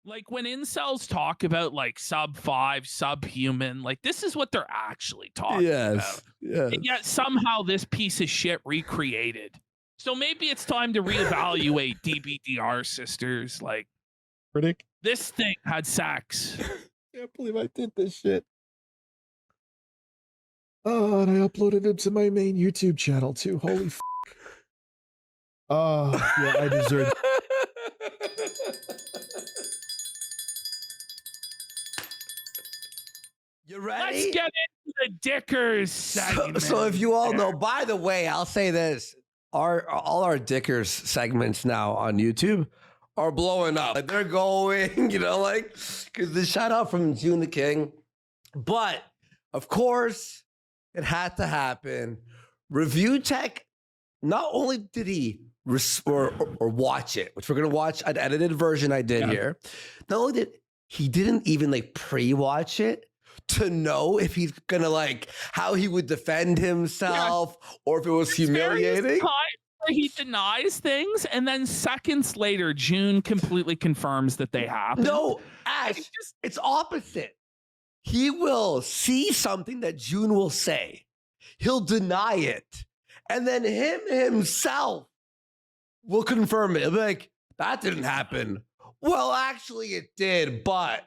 Like when incels talk about like sub 5, subhuman, like this is what they're actually talking about. Yes. Yes. And yet somehow this piece of shit recreated. So maybe it's time to reevaluate DBDR sisters. Like Critic. this thing had sex. Can't believe I did this shit. Oh, and I uploaded it to my main YouTube channel too. Holy f. Oh, yeah, I deserve. You ready? Let's get into the Dickers segment. So if you all know, by the way, I'll say this: all our Dickers segments now on YouTube are blowing up. Like they're going, like because the shout out from June the King. But of course, it had to happen. Review Tech. Not only did he or watch it, which we're gonna watch an edited version I did here. Not only did he didn't even like pre-watch it to know if he's gonna like how he would defend himself or if it was humiliating. He denies things, and then seconds later, June completely confirms that they happen. No, Ash, it's opposite. He will see something that June will say. He'll deny it. And then himself will confirm it. He'll be like, that didn't happen. Well, actually it did, but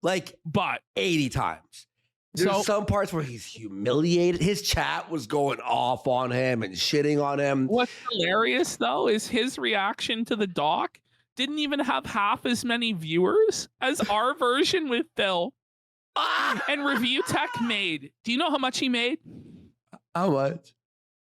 80 times. There's some parts where he's humiliated. His chat was going off on him and shitting on him. What's hilarious, though, is his reaction to the doc didn't even have half as many viewers as our version with Phil. And Review Tech made. Do you know how much he made? How much?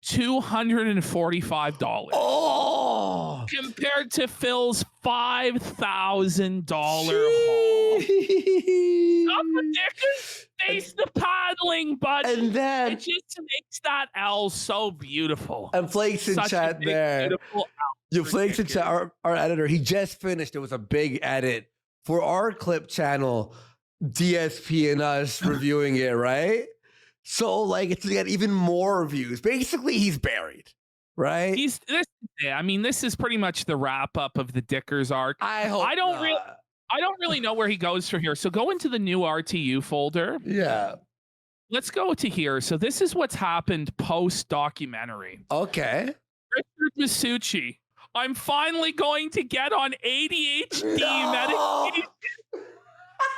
$245. Oh, compared to Phil's $5,000 haul. Stop ridiculous. Face the paddling, buddy. And then it just makes that L so beautiful. And Flakes in chat there. You Flakes in chat, our editor, he just finished. It was a big edit for our clip channel, DSP and us reviewing it, right? So like it's to get even more views. Basically, he's buried, right? This is pretty much the wrap up of the Dickers arc. I don't really know where he goes from here. So go into the new RTU folder. Yeah. Let's go to here. So this is what's happened post documentary. Okay. Richard Masucci. I'm finally going to get on ADHD medication.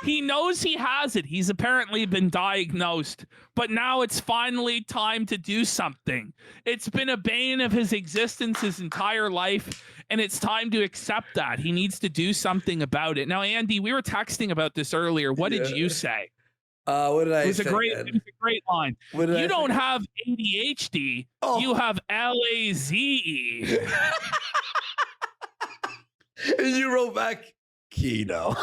He knows he has it. He's apparently been diagnosed, but now it's finally time to do something. It's been a bane of his existence his entire life, and it's time to accept that. He needs to do something about it. Now, Andy, we were texting about this earlier. What did you say? What did I say? It was a great line. You don't have ADHD. Oh. You have LAZE. And you wrote back, Keno.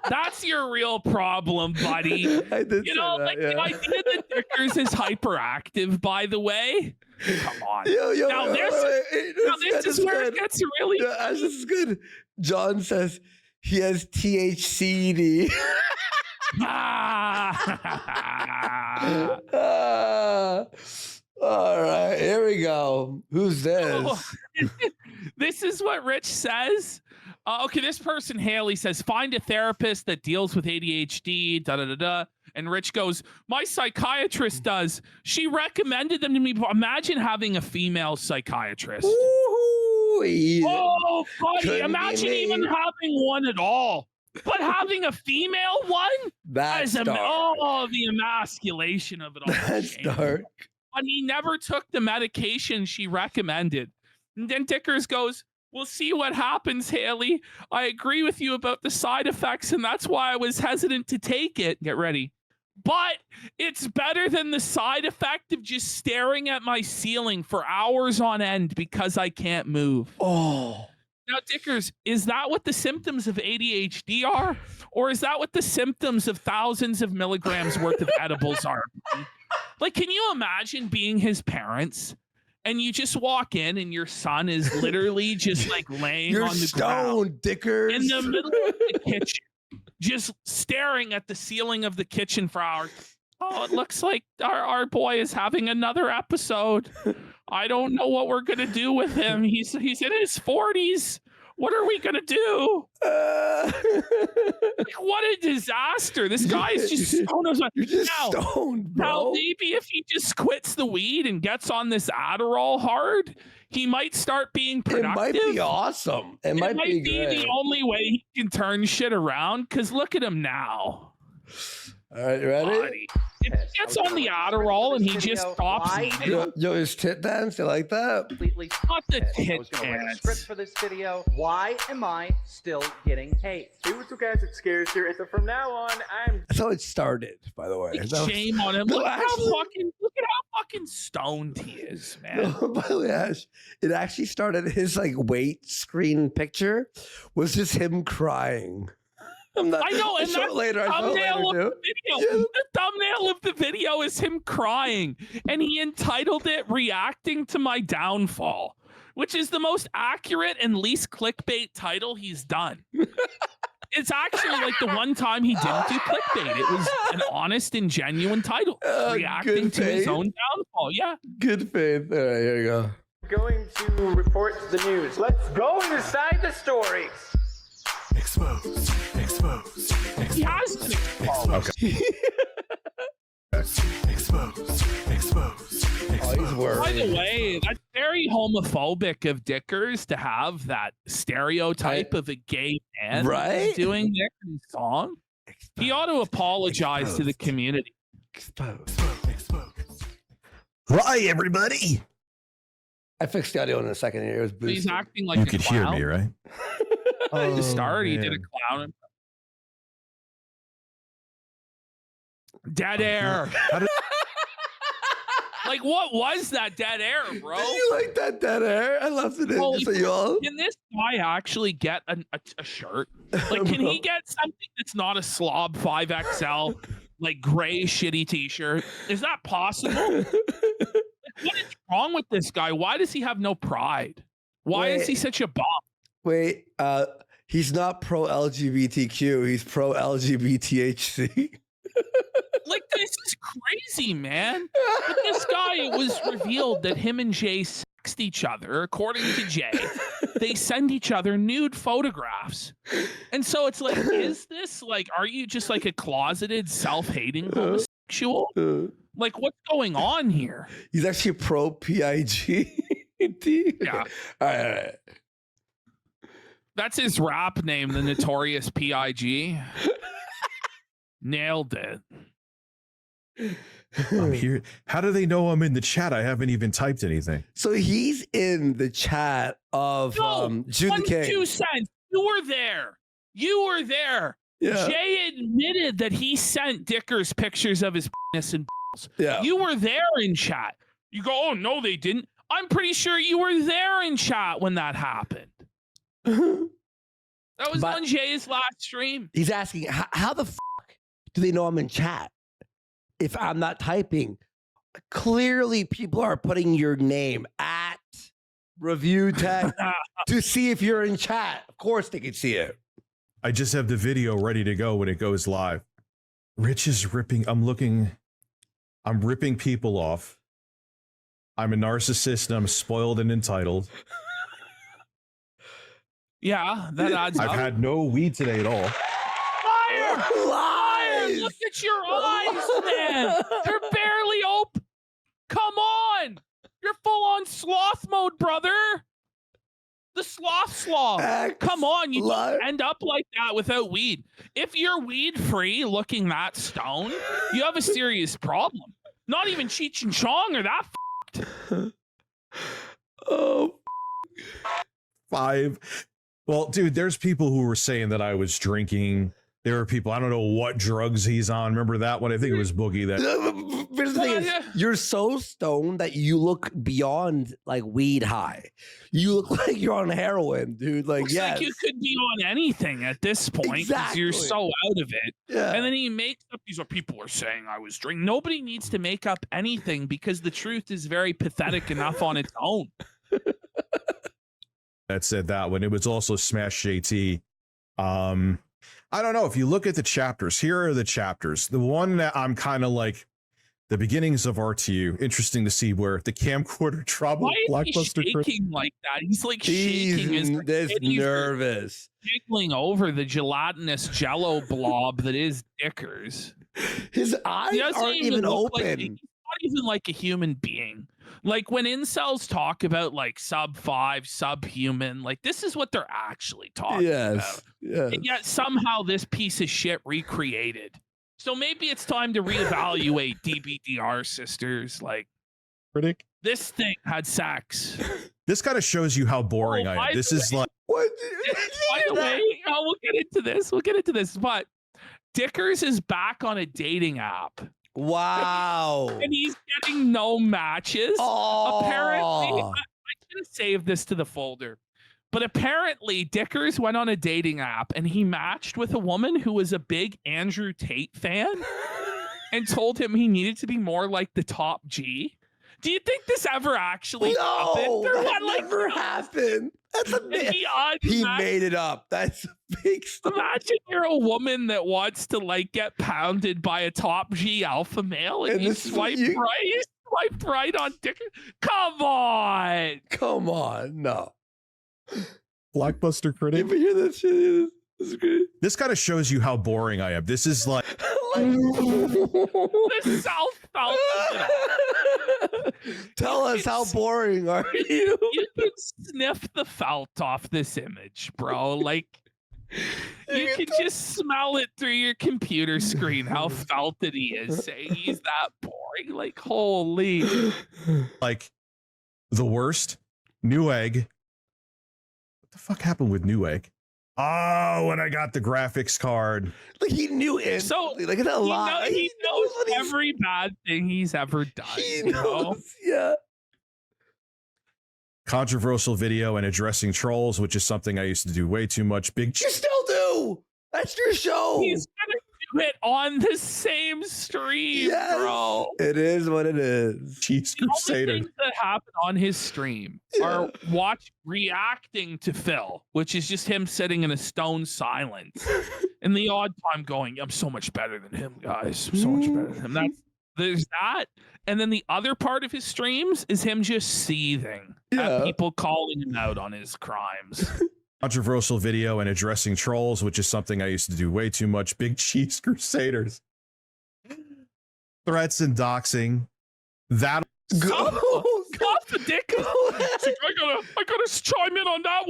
That's your real problem, buddy. I did the idea that Dickers is hyperactive, by the way. Come on. This is where it gets really. Yeah, this is good. John says he has THCD. All right, here we go. Who's this? This is what Rich says. Okay, this person, Haley, says, find a therapist that deals with ADHD, da-da-da-da. And Rich goes, my psychiatrist does. She recommended them to me. Imagine having a female psychiatrist. Ooh, oh, buddy, imagine even having one at all. But having a female one? That's dark. The emasculation of it all. That's dark. But he never took the medication she recommended. And then Dickers goes, we'll see what happens, Haley. I agree with you about the side effects, and that's why I was hesitant to take it. Get ready. But it's better than the side effect of just staring at my ceiling for hours on end because I can't move. Oh. Now, Dickers, is that what the symptoms of ADHD are? Or is that what the symptoms of thousands of milligrams worth of edibles are? Like, can you imagine being his parents? And you just walk in and your son is literally just like laying on the ground Dickers. in the middle of the kitchen, just staring at the ceiling of the kitchen for hours. Oh, it looks like our boy is having another episode. I don't know what we're going to do with him. He's in his 40s. What are we gonna do? Like, what a disaster! This guy is just stoned. You're just Now- stoned, Now, bro. maybe if he just quits the weed and gets on this Adderall hard, he might start being It productive. might be awesome. It might be great. the only way he can turn shit around. Because look at him now. All right, you ready? Buddy. If he gets on the Adderall and he just stops eating, Yo, his tit dance, you like that? Completely not the I tit was gonna write a dance. script for this video. Why am I still getting hate? Do what you guys it scares you. So from now on, I'm That's how it started, by the way. Like, That was- shame on him. No, Look actually- look at how fucking stoned he is, man. By the way, Ash, it actually started his like weight screen picture was just him crying. I'm not. I know, and I saw that's it later. I saw it thumbnail of later the too. video. Yeah. The thumbnail of the video is him crying, and he entitled it "Reacting to My Downfall," which is the most accurate and least clickbait title he's done. It's actually like the one time he didn't do clickbait. It was an honest and genuine title, reacting good to his faith. own downfall. Yeah. Good faith. All right, here you go. going to report the news. Let's go inside the stories. Expose. He has been exposed. Expose. Oh, he's By worried. the way, that's very homophobic of Dickers to have that stereotype of a gay man Right? doing their song. He ought to apologize to the community. Exposed. Hi, everybody. I fixed the audio in a second here. It was But he's boosted. acting like You a could hear clown. me, right? At the start, he did a man. clown. Dead air. How did- Like, what was that dead air, bro? Did you like that dead air? I left it in. Holy So you all. Can this guy actually get a shirt? Like, can he get something that's not a slob 5XL, like gray shitty t-shirt? Is that possible? Like, what is wrong with this guy? Why does he have no pride? Why is he Wait. such a bum? Wait, he's not pro LGBTQ. He's pro LGBTHC. Like, this is crazy, man. But this guy, it was revealed that him and Jay sexted each other. According to Jay, they send each other nude photographs. And so it's like, is this like, are you just like a closeted, self-hating homosexual? Like, what's going on here? He's actually pro PIG. Yeah. All right. That's his rap name, the Notorious PIG. Nailed it. I'm here. How do they know I'm in the chat? I haven't even typed anything. So he's in the chat of No, June the 2 King. cents. You were there. You were there. Yeah. Jay admitted that he sent Dickers pictures of his penis and balls. Yeah. You were there in chat. You go, oh, no, they didn't. I'm pretty sure you were there in chat when that happened. That was But- on Jay's last stream. He's asking, how the do they know I'm in chat if I'm not typing? Clearly, people are putting your name at Review Tech to see if you're in chat. Of course, they can see it. I just have the video ready to go when it goes live. Rich is ripping. I'm ripping people off. I'm a narcissist and I'm spoiled and entitled. Yeah, that adds I've up. had no weed today at all. Liar! Lies! Look at your eyes, man. They're barely open. Come on. You're full on sloth mode, brother. The sloth. X Come on. You liar. don't end up like that without weed. If you're weed free looking that stoned, you have a serious problem. Not even Cheech and Chong are that Oh, 5. Well, dude, there's people who were saying that I was drinking. There are people, I don't know what drugs he's on. Remember that one? I think it was Boogie that. here's the thing is, Yeah. you're so stoned that you look beyond like weed high. You look like you're on heroin, dude. Like, looks yes. like you could be on anything at this point because you're Exactly. so out of it. Yeah. And then he makes up these people are saying I was drinking. Nobody needs to make up anything because the truth is very pathetic enough on its own. That said that one. It was also Smash JT. I don't know if you look at the chapters. Here are the chapters. The one that I'm kind of like, The beginnings of RTU. Interesting to see where the camcorder trouble. Why is Blockbuster he shaking like that? He's like shaking. He's His this titties are nervous. jiggling over the gelatinous jello blob that is Dickers. His eyes He doesn't aren't even look open. like, he's not even like a human being. Like when incels talk about like sub 5, subhuman, like this is what they're actually talking about. Yes. And yet somehow this piece of shit recreated. So maybe it's time to reevaluate DBDR sisters. Like Critic. this thing had sex. This kind of shows you how boring I by am. This the is way- like What? By the way, we'll get into this. We'll get into this. But Dickers is back on a dating app. Wow. And he's getting no matches. Oh. Apparently, I should have saved this to the folder. But apparently, Dickers went on a dating app and he matched with a woman who was a big Andrew Tate fan and told him he needed to be more like the top G. Do you think this ever actually happened? No, Or that what, like, never happened. That's a and big. he He made it up. That's a big story. Imagine you're a woman that wants to like get pounded by a top G alpha male, and And you this is what swipe you- right. You swiped right on Dickers. Come on. Come on, no. Blockbuster You Critic. ever hear that shit? This is great. This kind of shows you how boring I am. This is like The South felt. Tell us how boring are you? You can sniff the felt off this image, bro. Like you can just smell it through your computer screen how felted he is. Saying he's that boring. Like holy. like the worst. Newegg. What the fuck happened with Newegg? Oh, when I got the graphics card. Like he knew it. So, Like it's a lot. He knows what he's- every bad thing he's ever done. He You know? knows. Yeah. Controversial video and addressing trolls, which is something I used to do way too much. Big You still do. That's your show. He's gonna do it on the same stream, Yes. bro. It is what it is. cheese The only crusader. things that happen on his stream are reacting to Phil, which is just him sitting in a stone silence, and the odd time going, "I'm so much better than him, guys. I'm so much better than him." There's that, and then the other part of his streams is him just seething Yeah. at people calling him out on his crimes. Controversial video and addressing trolls, which is something I used to do way too much. Big cheese crusaders. Threats and doxing. That Go. Stop the dick. I gotta chime in on that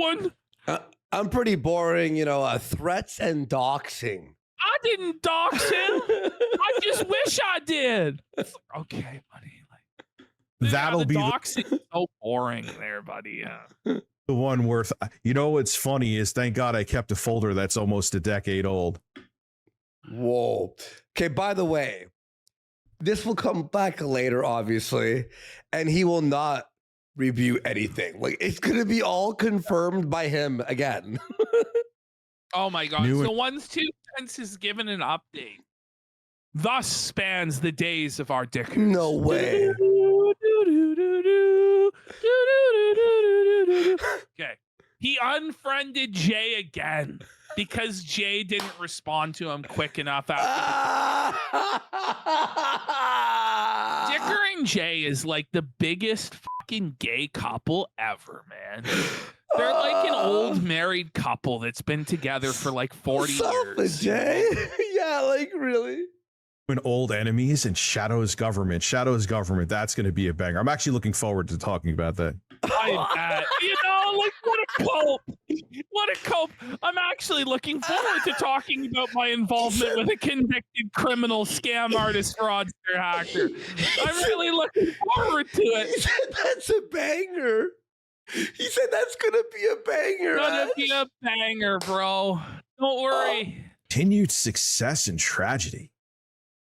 one. I'm pretty boring, threats and doxing. I didn't dox him. I just wish I did. Okay, buddy. That'll the be the, doxing is so boring there, buddy. Yeah. the one worth. You know what's funny is thank God I kept a folder that's almost a decade old. Whoa. Okay, by the way, this will come back later, obviously, and he will not review anything. Like, it's going to be all confirmed by him again. Oh my God. New So once 2 cents is given an update, thus spans the days of our dickers. No way. Okay. He unfriended Jay again because Jay didn't respond to him quick enough after. Dicker and Jay is like the biggest fucking gay couple ever, man. They're like an old married couple that's been together for like 40 years. Jay? Yeah, like really. When old enemies and Shadow's government. Shadow's government. That's going to be a banger. I'm actually looking forward to talking about that. Like what a cope. What a cope. I'm actually looking forward to talking about my involvement with a convicted criminal scam artist, fraudster, hacker. I'm really looking forward to He it. said that's a banger. He said that's gonna be a banger. Gonna be a banger, bro. Don't worry. Continued success and tragedy.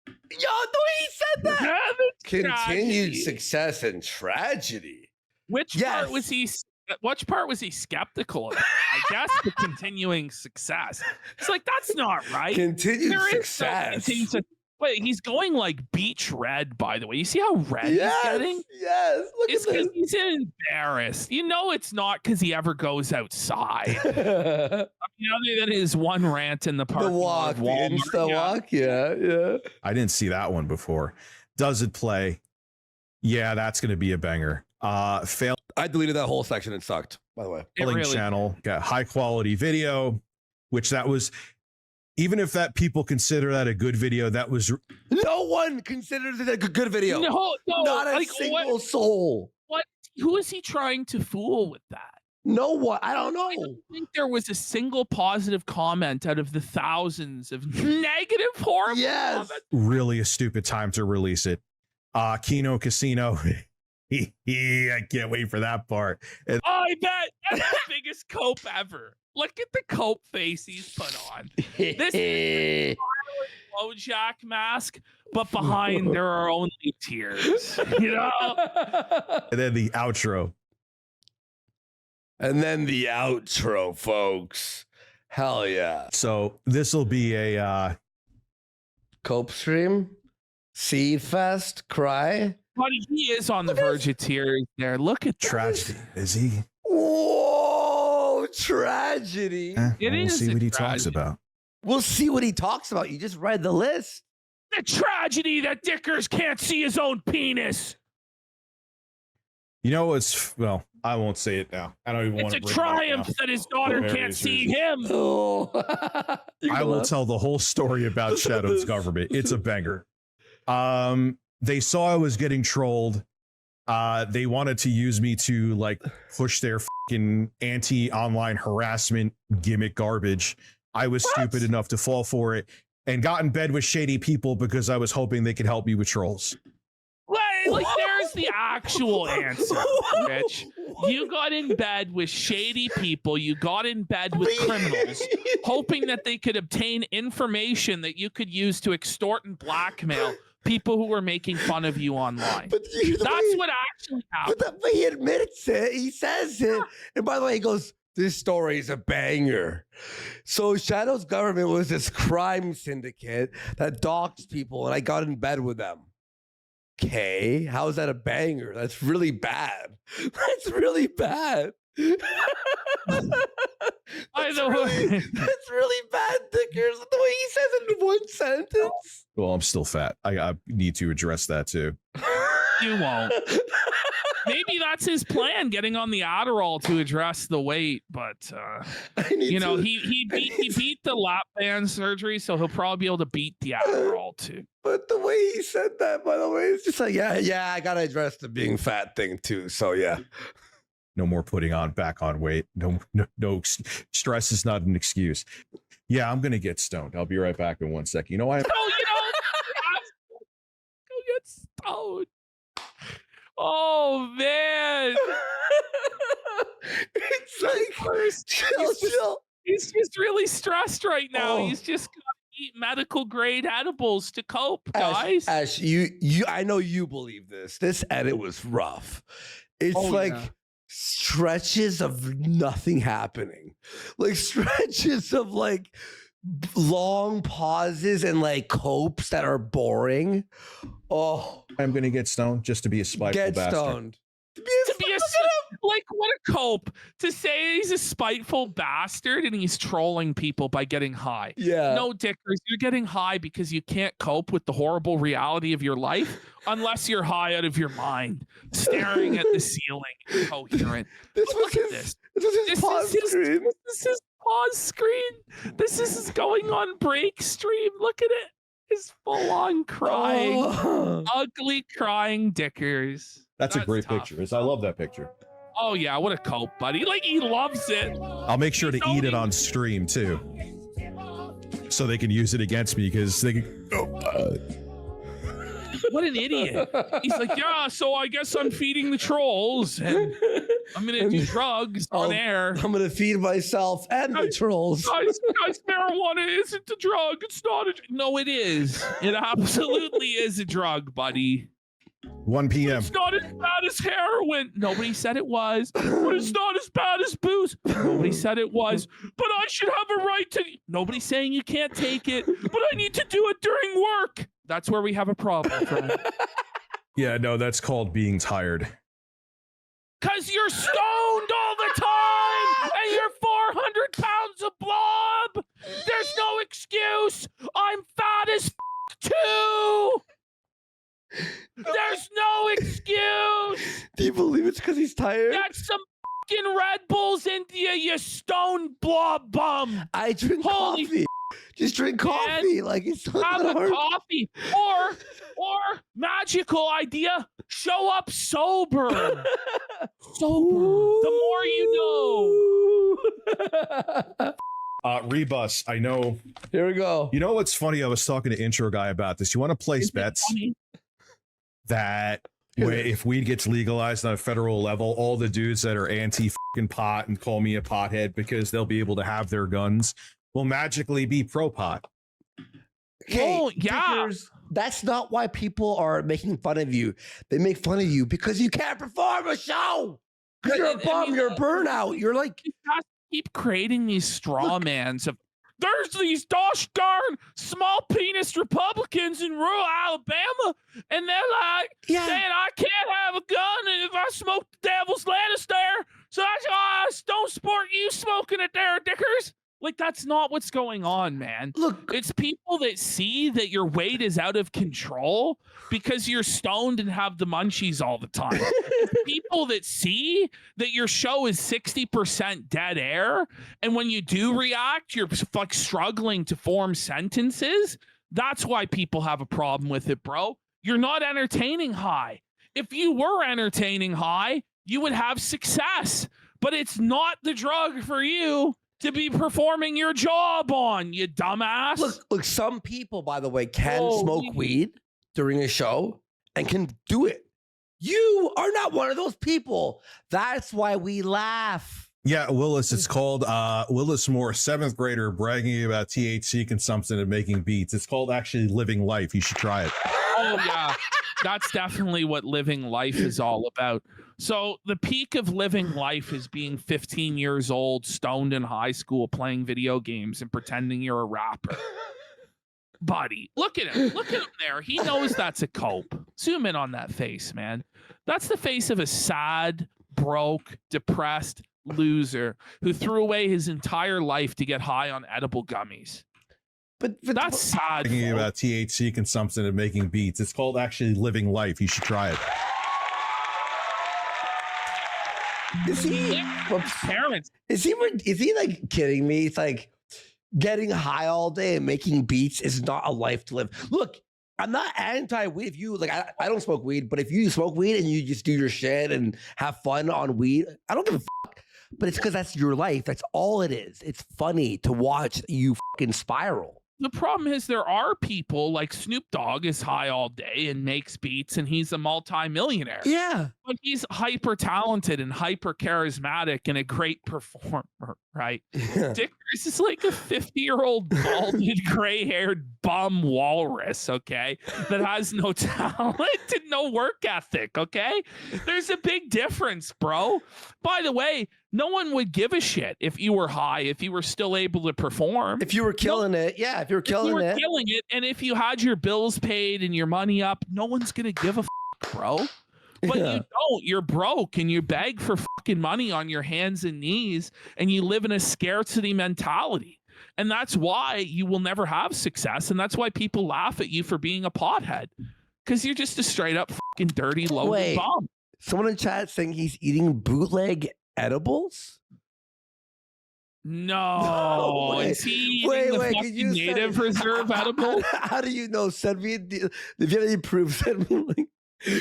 Yo, the way he said that. Yeah, that's Continued tragedy. success and tragedy. Which Yes. part was he? Which part was he skeptical about? I guess the continuing success. It's like that's not right. Continued There is no success. continued success. Wait, he's going like beach red. By the way, you see how red Yes, he's getting? yes. Look It's at because he's embarrassed. You know, it's not because he ever goes outside. this. Other than his one rant in the park. The walk, the Insta walk. Yeah, yeah. I didn't see that one before. Does it play? Yeah, that's going to be a banger. Failing I deleted that whole section. It sucked, by the way. It really, channel, got high quality video, which that was, even if that people consider that a good video, that was No one considers it a good video. no, Not a like, single soul. What? Who is he trying to fool with that? No one. I don't I know. don't think there was a single positive comment out of the thousands of negative horrible Yes. comments. really a stupid time to release it. Kino Casino. I can't wait for that part. And I bet that's the biggest cope ever. Look at the cope face he's put on. This is Bojack mask, but behind there are only tears. You know? then the outro. And then the outro, folks. Hell yeah. So this will be a Cope stream, Seed Fest, Cry. Buddy, he is on the verge of tears there. Look at that. tragedy. Is he? Whoa, tragedy. It we'll is see a what he talks tragedy. about. We'll see what he talks about. You just read the list. The tragedy that Dickers can't see his own penis. You know what's, well, I won't say it now. I don't even want It's to a bring it up triumph now. that his daughter For can't various see reasons. him. Oh, I will tell the whole story about Listen to Shadow's this. government. It's a banger. They saw I was getting trolled. They wanted to use me to like push their fucking anti-online harassment gimmick garbage. I was stupid enough to fall for it and got in bed with shady people because I was hoping they could help me with trolls. Like there's the actual answer, Rich. You got in bed with shady people. You got in bed with criminals, hoping that they could obtain information that you could use to extort and blackmail people who were making fun of you online. But That's what actually happened. But he admits it. He says it. And by the way, he goes, this story is a banger. So Shadow's government was this crime syndicate that doxed people, and I got in bed with them. Okay, how is that a banger? That's really bad. That's really bad. By the way, That's really bad, Dickers. The way he says it in one sentence. Well, I'm still fat. I need to address that too. you won't. Maybe that's his plan, getting on the Adderall to address the weight. But you know, he beat the lap band surgery, so he'll probably be able to beat the Adderall too. But the way he said that, by the way, it's just like, yeah, I gotta address the being fat thing too. So yeah. No more putting on back on weight. No, stress is not an excuse. Yeah, I'm gonna get stoned. I'll be right back in 1 second. You know what? Oh, you know, go get stoned. Oh man, It's like chill. he's just really stressed right now. Oh. He's just got to eat medical grade edibles to cope, guys. Ash, you I know you believe this. This edit was rough. It's Oh, like yeah. stretches of nothing happening. Like stretches of like long pauses and like copes that are boring. Oh, I'm gonna get stoned just to be a spiteful get bastard. stoned. To be like what a cope to say he's a spiteful bastard and he's trolling people by getting high. Yeah. No, Dickers, you're getting high because you can't cope with the horrible reality of your life unless you're high out of your mind, staring at the ceiling, incoherent. This Look was at his, this. this was his This pause is his, screen. this is his pause screen. This is his going on break stream. Look at it. His full-on crying, Oh. ugly crying Dickers. That's a great tough. picture. I love that picture. Oh yeah, what a cope, buddy. Like he loves it. I'll make sure to He's eat it owning- on stream too, so they can use it against me because they can. What an idiot. He's like, yeah, so I guess I'm feeding the trolls and I'm gonna do drugs on air. I'm gonna feed myself and the trolls. Guys, marijuana isn't a drug. It's not a no, it is. It absolutely is a drug, buddy. 1 p.m. It's not as bad as heroin. Nobody said it was. But it's not as bad as booze. Nobody said it was. But I should have a right to. Nobody's saying you can't take it. But I need to do it during work. That's where we have a problem, friend. Yeah, no, that's called being tired. Because you're stoned all the time and you're 400 pounds of blob. There's no excuse. I'm fat as too. no excuse. Do you believe it's because he's tired? Get some fucking Red Bulls into you, you stone blob bum. I drink Holy coffee. Just drink coffee. Like it's not Have that a hard. coffee. Or magical idea, show up sober. Sober. The more you know. Rebus, I know. Here we go. You know what's funny? I was talking to Intro Guy about this. You want to place Isn't it bets funny? that if weed gets legalized on a federal level, all the dudes that are anti-pot and call me a pothead because they'll be able to have their guns will magically be pro-pot. Oh, yeah. Dickers, that's not why people are making fun of you. They make fun of you because you can't perform a show. Because you're a bum, you're a burnout. You're like, You guys keep creating these straw mans of there's these gosh darn small penis Republicans in rural Alabama, and they're like yeah. saying I can't have a gun, and if I smoke the devil's lettuce there, so that's why I don't support you smoking it there, dickers. Like, that's not what's going on, man. Look, It's people that see that your weight is out of control because you're stoned and have the munchies all the time. It's people that see that your show is 60% dead air, and when you do react, you're like struggling to form sentences. That's why people have a problem with it, bro. You're not entertaining high. If you were entertaining high, you would have success, but it's not the drug for you to be performing your job on, you dumbass. look, some people, by the way, can smoke weed during a show and can do it. You are not one of those people. That's why we laugh. Yeah, Willis, it's called Willis Moore, 7th grader, bragging about THC consumption and making beats. It's called actually living life. You should try it. Oh, yeah. That's definitely what living life is all about. So the peak of living life is being 15 years old, stoned in high school, playing video games and pretending you're a rapper. Buddy, look at him. Look at him there. He knows that's a cope. Zoom in on that face, man. That's the face of a sad, broke, depressed loser who threw away his entire life to get high on edible gummies. But That's sad. Bragging folk. about THC consumption and making beats. It's called actually living life. You should try it. is he? Parents. Is he like kidding me? It's like getting high all day and making beats is not a life to live. Look, I'm not anti-weed. If you like, I don't smoke weed, but if you smoke weed and you just do your shit and have fun on weed, I don't give a fuck. But it's because that's your life. That's all it is. It's funny to watch you fucking spiral. The problem is there are people like Snoop Dogg is high all day and makes beats and he's a multi-millionaire. Yeah. But he's hyper talented and hyper charismatic and a great performer, right? Dick Chris is like a 50-year-old balded, gray-haired bum walrus, okay? That has no talent and no work ethic, okay? There's a big difference, bro. By the way, no one would give a shit if you were high, if you were still able to perform. If you were killing it, yeah. If you were killing it, killing it, and if you had your bills paid and your money up, no one's gonna give a fuck, bro. But Yeah. you don't. You're broke and you beg for fucking money on your hands and knees, and you live in a scarcity mentality. And that's why you will never have success, and that's why people laugh at you for being a pothead, because you're just a straight up fucking dirty low Wait. bum. Someone in chat saying he's eating bootleg edibles. No, wait, is he eating wait, the can fucking you send- native reserve edible? How do you know? Send me if you have any proof. Send me a link.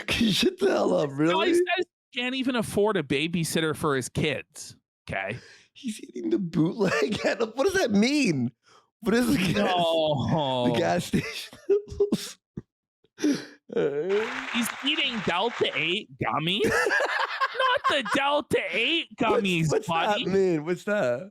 Can you shut the hell up? No, Really? he says he can't even afford a babysitter for his kids. Okay. He's eating the bootleg edible. What does that mean? What is the gas? No. The gas station. He's eating Delta 8 gummies? Not the Delta 8 gummies, what's buddy. that mean? What's that?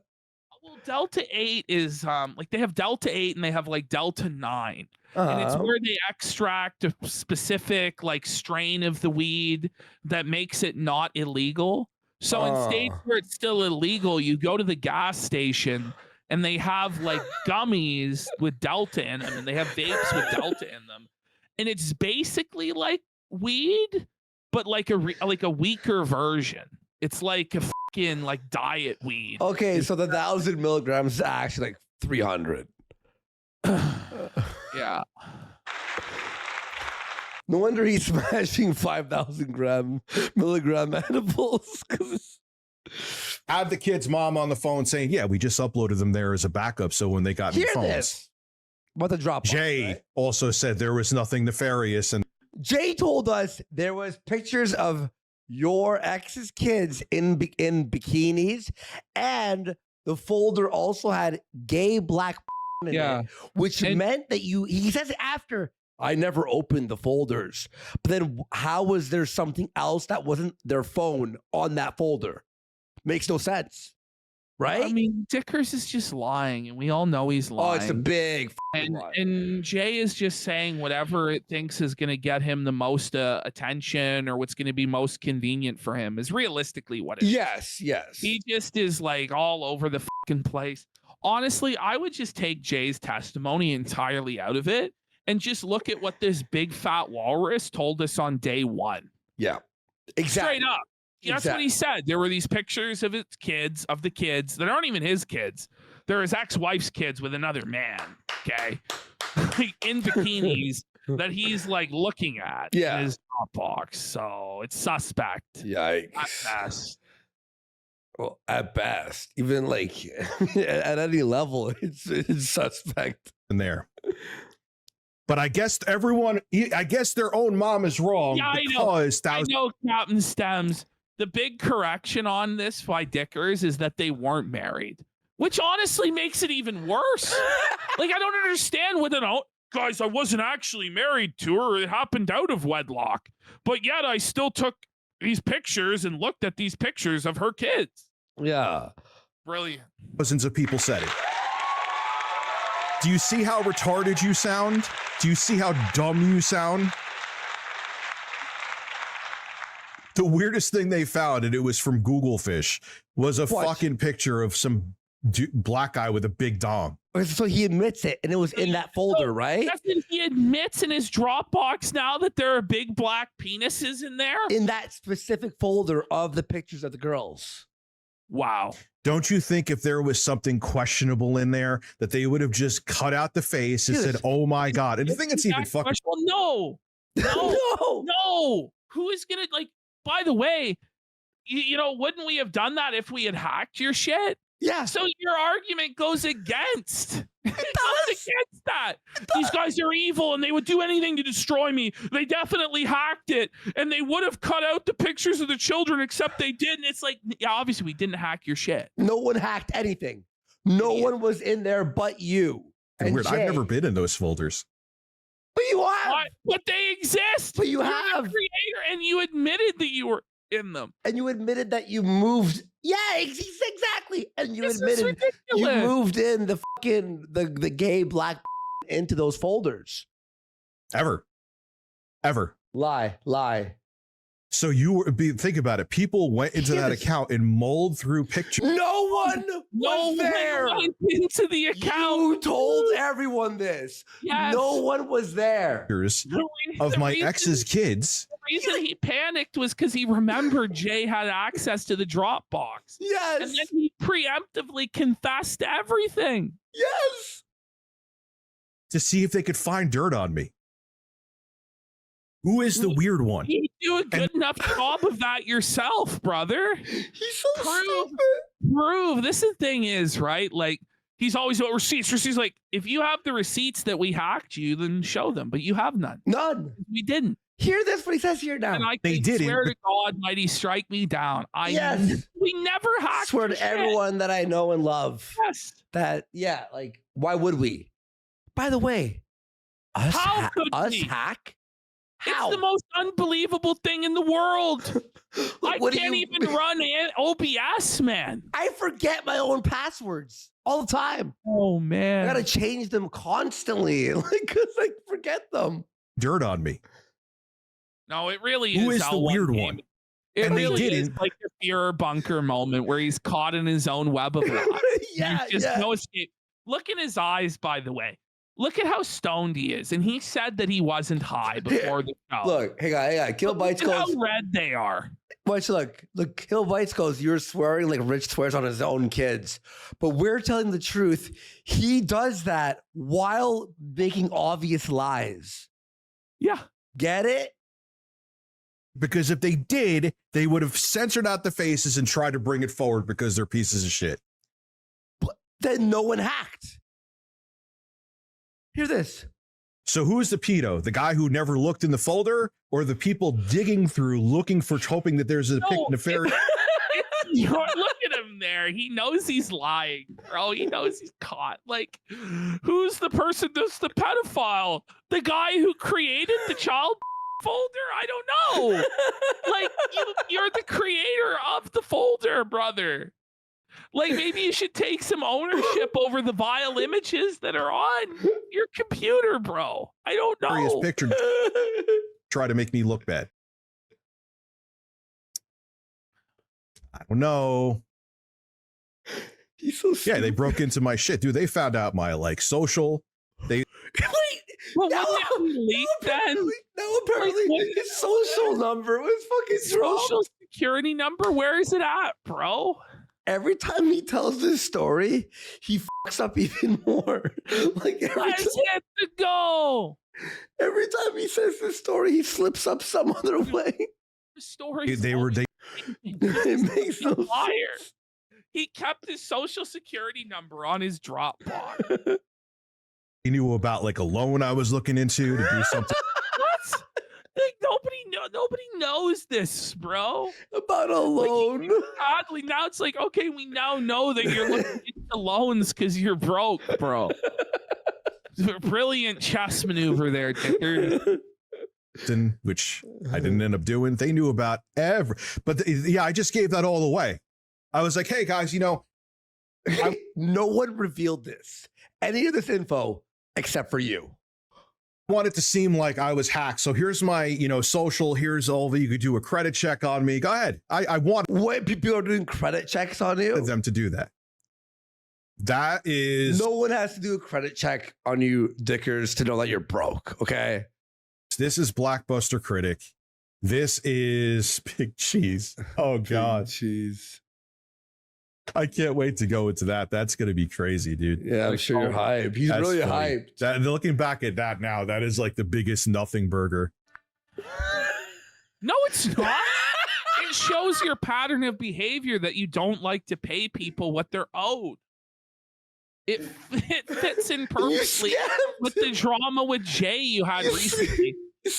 Well, Delta 8 is like they have Delta 8 and they have like Delta 9. And it's Uh-huh. where they extract a specific like strain of the weed that makes it not illegal. So in states Oh. where it's still illegal, you go to the gas station and they have like gummies with Delta in them, and they have vapes with Delta in them. And it's basically like weed, but like a weaker version. It's like a fucking like diet weed. Okay, so the 1,000 milligrams is actually like 300. Yeah. No wonder he's smashing 5,000 milligram edibles. I have the kid's mom on the phone saying, yeah, we just uploaded them there as a backup. So when they got new Hear phones. this. About the drop. Jay also said there was nothing nefarious. And Jay told us there was pictures of your ex's kids in bikinis, and the folder also had gay black in it, which meant that he says after, I never opened the folders. But then how was there something else that wasn't their phone on that folder? Makes no sense. Right? I mean, Dickers is just lying, and we all know he's lying. Oh, it's a big lie. And Jay is just saying whatever it thinks is going to get him the most attention or what's going to be most convenient for him is realistically what it is. Yes. He just is like all over the fucking place. Honestly, I would just take Jay's testimony entirely out of it and just look at what this big fat walrus told us on day one. Yeah, exactly. Straight up. That's what he said. There were these pictures of the kids that aren't even his kids. They're his ex-wife's kids with another man, okay? In bikinis that he's like looking at in his Dropbox. So it's suspect. Yikes. At best. Well, at best. Even like at any level, it's suspect. in there. But I guess their own mom is wrong. Yeah, because I know, Captain Stems. The big correction on this by Dickers is that they weren't married, which honestly makes it even worse. Like, I don't understand guys, I wasn't actually married to her. It happened out of wedlock. But yet I still took these pictures and looked at these pictures of her kids. Yeah. Brilliant. Dozens of people said it. Do you see how retarded you sound? Do you see how dumb you sound? The weirdest thing they found, and it was from Google Fish, was a fucking picture of some black guy with a big dong. So he admits it, and it was in that folder, right? He admits in his Dropbox now that there are big black penises in there? In that specific folder of the pictures of the girls. Wow. Don't you think if there was something questionable in there that they would have just cut out the face and said, oh my God. And the thing that's even fucking... No. Who is going to, by the way, wouldn't we have done that if we had hacked your shit? Yeah. So your argument goes against. It goes against that. These guys are evil and they would do anything to destroy me. They definitely hacked it. And they would have cut out the pictures of the children, except they didn't. It's like, yeah, obviously we didn't hack your shit. No one hacked anything. No one was in there but you. And weird. I've never been in those folders. But you have. But they exist. But you You're have. the creator, and you admitted that you were in them. And you admitted that you moved. Yeah, exactly. And you admitted you moved in the fucking the gay black into those folders. Ever. Lie. So think about it. People went into that account and mulled through pictures. No one was there. Went into the account. You told everyone this. Yes. No one was there. Of my ex's kids. The reason he panicked was because he remembered Jay had access to the Dropbox. Yes. And then he preemptively confessed to everything. Yes. To see if they could find dirt on me. Who is the weird one? You do a good enough job of that yourself, brother. He's so stupid. Prove. This is the thing is, right? Like, he's always about receipts. Receipts, like, if you have the receipts that we hacked you, then show them. But you have none. None. We didn't. Hear this, what he says here now. And I they didn't. swear to God, mighty strike me down. Yes. We never hacked. Swear to everyone that I know and love. Yes. Why would we? By the way, us hack? How? It's the most unbelievable thing in the world. I can't even run OBS, man. I forget my own passwords all the time. Oh, man. I got to change them constantly because I forget them. Dirt on me. No, it really is. Who is the weird one? It and really they didn't. is like the Fear Bunker moment where he's caught in his own web of lies. No escape. Look in his eyes, by the way. Look at how stoned he is. And he said that he wasn't high before the show. Look, hang on. Kill Bites goes. How red they are. Look, Kill Bites goes, you're swearing like Rich swears on his own kids. But we're telling the truth. He does that while making obvious lies. Yeah. Get it? Because if they did, they would have censored out the faces and tried to bring it forward because they're pieces of shit. But then no one hacked. Hear this. So who is the pedo? The guy who never looked in the folder, or the people digging through looking for, hoping that there's a nefarious? Look at him there. He knows he's lying, bro. He knows he's caught. Like, who's the person that's the pedophile? The guy who created the child folder? I don't know. Like, you're the creator of the folder, brother. Like, maybe you should take some ownership over the vile images that are on your computer, bro. I don't know. Picture try to make me look bad. I don't know. He's so stupid. Yeah, they broke into my shit, dude. They found out my social. They Well, wasn't it leaked then? No, apparently his social number was fucking dropped. Social security number? Where is it at, bro? Every time he tells this story, he fucks up even more. Like Let's hit the go. every time he says this story, he slips up some other way. The story. they were they It makes no liar. sense. He kept his social security number on his Dropbox. he knew about like a loan I was looking into to do something. What? Like, nobody knows this, bro. About a loan. Oddly, now it's like, okay, we now know that you're looking into loans because you're broke, bro. Brilliant chess maneuver there, Dicker. Which I didn't end up doing. They knew about but yeah, I just gave that all away. I was like, hey guys, no one revealed this, any of this info, except for you. I want it to seem like I was hacked. So here's my, social. Here's all that you could do a credit check on me. Go ahead. I want What, people are doing credit checks on you? them to do that. That is No one has to do a credit check on you, Dickers, to know that you're broke. Okay. This is Blackbuster Critic. This is Big Cheese. Oh God. Jeez. I can't wait to go into that. That's going to be crazy, dude. Yeah, I'm sure you're hyped. He's That's really funny. hyped. Looking back at that now, that is like the biggest nothing burger. No, it's not. It shows your pattern of behavior that you don't like to pay people what they're owed. It fits in perfectly with the drama with Jay you had recently.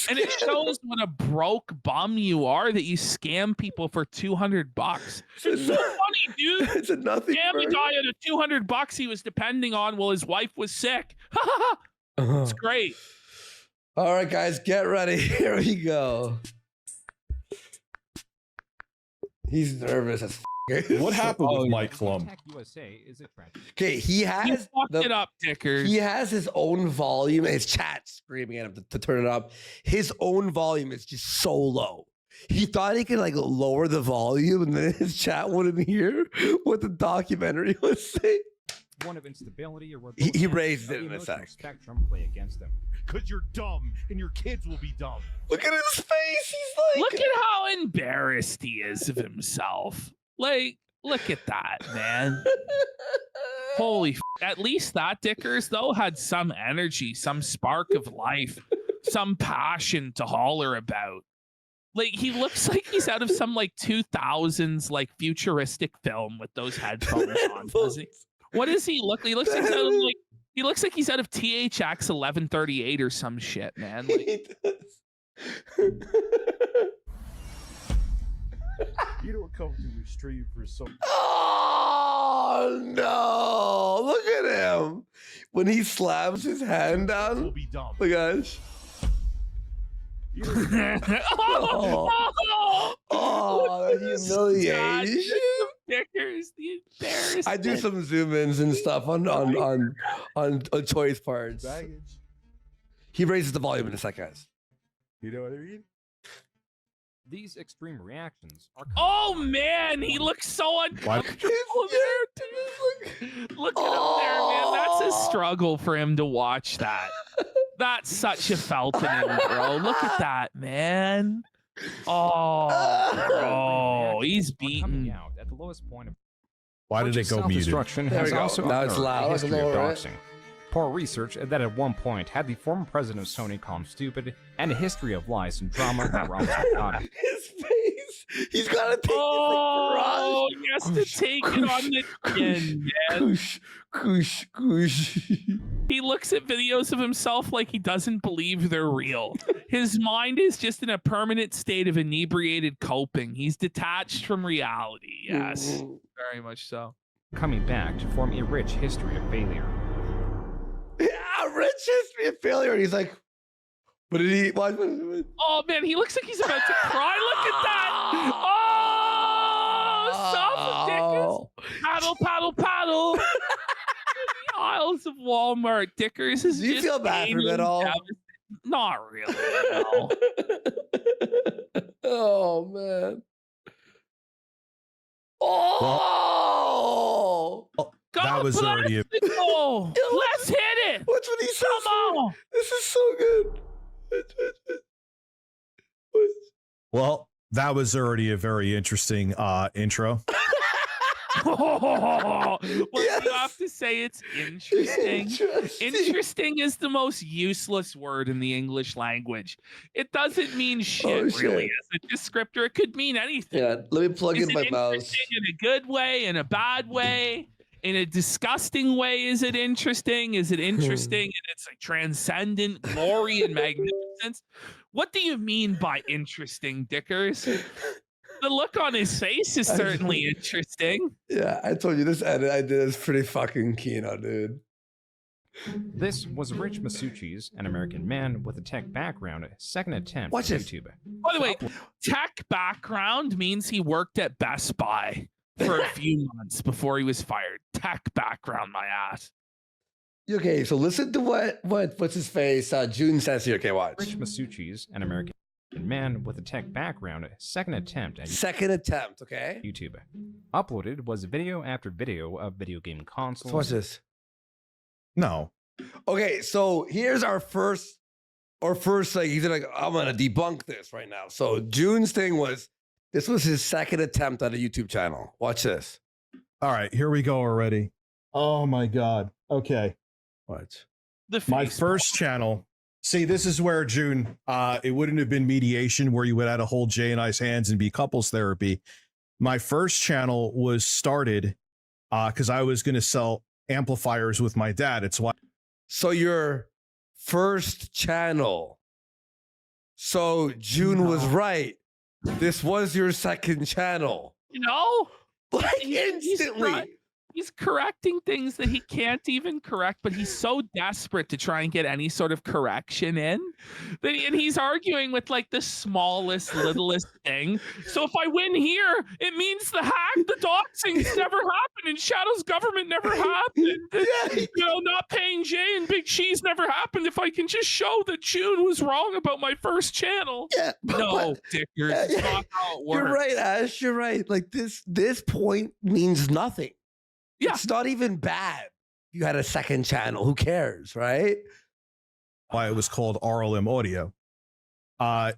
And it shows what a broke bum you are that you scam people for $200. It's so funny, dude. It's a nothing. Scam a guy out of $200 he was depending on while his wife was sick. It's great. All right, guys, get ready. Here we go. He's nervous as What happened with Mike Klum? Okay, he has fucked it up, Dickers. He has his own volume. His chat screaming at him to turn it up. His own volume is just so low. He thought he could like lower the volume, and then his chat wouldn't hear what the documentary was saying. One of instability, or he raised it in a sec. Spectrum play against them. Because you're dumb, and your kids will be dumb. Look at his face. He's like, look at how embarrassed he is of himself. Like, look at that, man. Holy at least that Dickers, though, had some energy, some spark of life, some passion to holler about. Like, he looks like he's out of some, like, 2000s, like, futuristic film with those headphones on. Doesn't he? What does he look like? He looks like he's out of, like, he looks like he's out of THX 1138 or some shit, man. Like, You don't come to the stream for some. oh no! Look at him when he slams his hand down. Will be dumb. Look at oh, the humiliation. Dickers, the embarrassment. I do some zoom ins and stuff on choice parts. Baggage. He raises the volume in a second, guys. You know what I mean? These extreme reactions are. Oh man, he looks so uncomfortable there. Look at him there, man. That's a struggle for him to watch that. That's such a felt in him, bro. Look at that, man. Oh, bro, he's beaten. Out at the lowest point of Why did it go muted? self-destruction There has we go. also Now it's unearthed loud. a history of Lower it. doxing. Poor research that at one point had the former president of Sony call him stupid, and a history of lies and drama that were almost forgotten. His face. He's got to take Oh, his, like, he has to take it on the chin, man. Goosh, goosh, goosh. He looks at videos of himself like he doesn't believe they're real. His mind is just in a permanent state of inebriated coping. He's detached from reality. Yes, very much so. Coming back to form a rich history of failure. Yeah, rich history of failure. And he's like, what did he? What? Oh man, he looks like he's about to cry. Look at that! Oh, stop it, Dickers! Paddle, paddle, paddle! The aisles of Walmart, Dickers is. Do you just feel bad for him at anal all? Not really. No. Oh man. Oh. That was already a- Oh, let's hit it. What's what he says? Come on. This is so good. Well, that was already a very interesting intro. What Yes. do you have to say? It's interesting. Interesting is the most useless word in the English language. It doesn't mean shit, shit. really, as a descriptor. It could mean anything. Yeah, let me plug Is in my it mouse. interesting in a good way, in a bad way, in a disgusting way? Is it interesting? Is it interesting in its like transcendent glory and magnificence? What do you mean by interesting, Dickers? The look on his face is certainly interesting. Yeah, I told you this edit I did is pretty fucking keen on, dude. This was Rich Masucci's, an American man with a tech background, second attempt Watch on this. YouTube. By the way, tech background means he worked at Best Buy for a few months before he was fired. Tech background, my ass. Okay, so listen to what's his face June says here. Okay, watch. Rich Masucci's, an American man with a tech background, second attempt at Second attempt, okay? YouTube. Uploaded was video after video of video game consoles. So watch this. No. Okay, so here's our first like he's like, I'm gonna debunk this right now. So June's thing was this was his second attempt at a YouTube channel. Watch this. All right, here we go already. Oh my God. Okay. Watch. The My face first channel. See, this is where June, it wouldn't have been mediation where you would have to hold Jay and I's hands and be couples therapy. My first channel was started because I was going to sell amplifiers with my dad. It's why. So your first channel. So June was right. This was your second channel. You know? Like He's instantly. He's correcting things that he can't even correct, but he's so desperate to try and get any sort of correction in. And he's arguing with like the smallest, littlest thing. So if I win here, it means the doxings never happened, and Shadow's government never happened. Yeah. You know, not paying Jay and Big Cheese never happened. If I can just show that June was wrong about my first channel. Yeah. No, Dickers, it's Yeah. not how it works. You're right, Ash. You're right. Like this point means nothing. Yeah. It's not even bad. You had a second channel. Who cares, right? Why it was called RLM Audio. I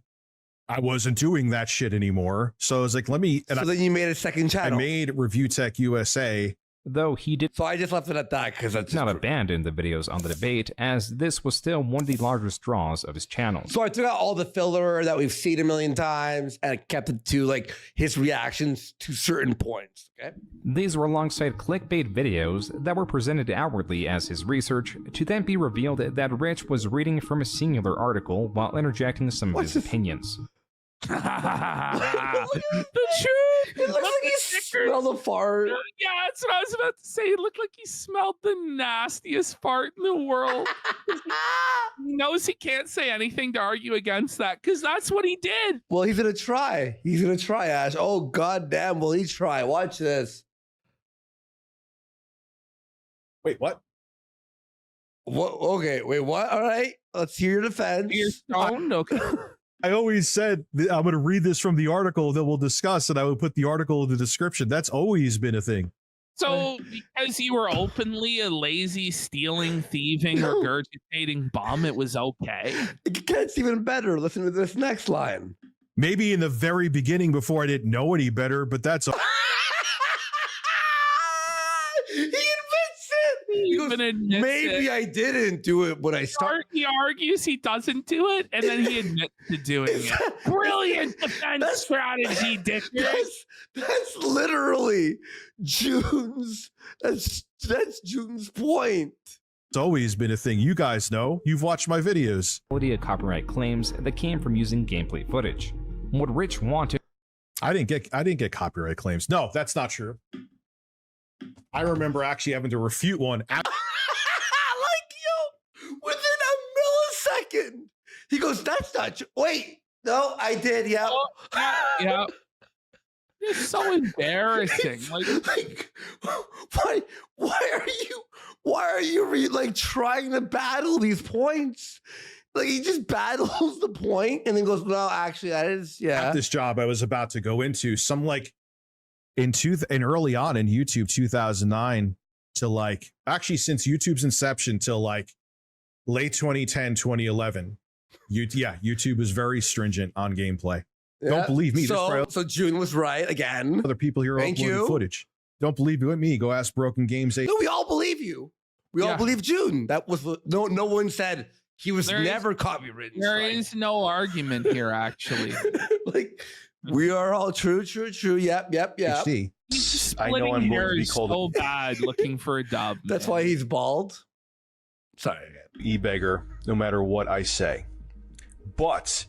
wasn't doing that shit anymore. So I was like, let me. And So then you made a second I channel. made Review Tech USA. Though he did So I just left it at that because that's not just abandon the videos on the debate, as this was still one of the largest draws of his channel. So I took out all the filler that we've seen a million times and I kept it to like his reactions to certain points. Okay. These were alongside clickbait videos that were presented outwardly as his research, to then be revealed that Rich was reading from a singular article while interjecting some of What's his this? opinions. The truth. It looks Look like he at Dickers. smelled a fart. Yeah, that's what I was about to say. It looked like he smelled the nastiest fart in the world. He knows he can't say anything to argue against that because that's what he did. Well, he's gonna try. He's gonna try, Ash. Oh goddamn, will he try? Watch this. Wait, what? What? Okay, wait, what? All right, let's hear your defense. You're stoned? Okay. I always said that I'm going to read this from the article that we'll discuss, and I would put the article in the description. That's always been a thing. So, because you were openly a lazy, stealing, thieving, No. regurgitating bum, it was okay. It gets even better. Listen to this next line. Maybe in the very beginning before I didn't know any better, but that's He admits it. He goes, even admits maybe it. I didn't do it when I started. He argues he doesn't do it, and then he admits to doing it. Brilliant defense strategy, Dickers. That's literally June's. That's June's point. It's always been a thing. You guys know. You've watched my videos. Of copyright claims that came from using gameplay footage. What Rich wanted I didn't get copyright claims. No, that's not true. I remember actually having to refute one. Like, yo, within a millisecond, he goes, "That's not true." Wait, no, I did. Yeah. Oh, yeah. It's so embarrassing. Like, why are you like trying to battle these points? Like, he just battles the point and then goes, "No, actually, that is, yeah." At this job I was about to go into, some like in early on in YouTube, 2009 to like, actually since YouTube's inception till like late 2010, 2011, YouTube was very stringent on gameplay. Yeah. Don't believe me. So June was right again. Other people here Thank uploading you. footage. Don't believe me. Go ask Broken Games. No, we all believe you. We all believe June. That was no one said he was never copywritten. There is no argument here, actually. Like, we are all true. Yep. HD. He's just I know splitting I'm going to be hairs called so bad looking for a dub. That's man. why he's bald. Sorry. e-beggar no matter what I say. But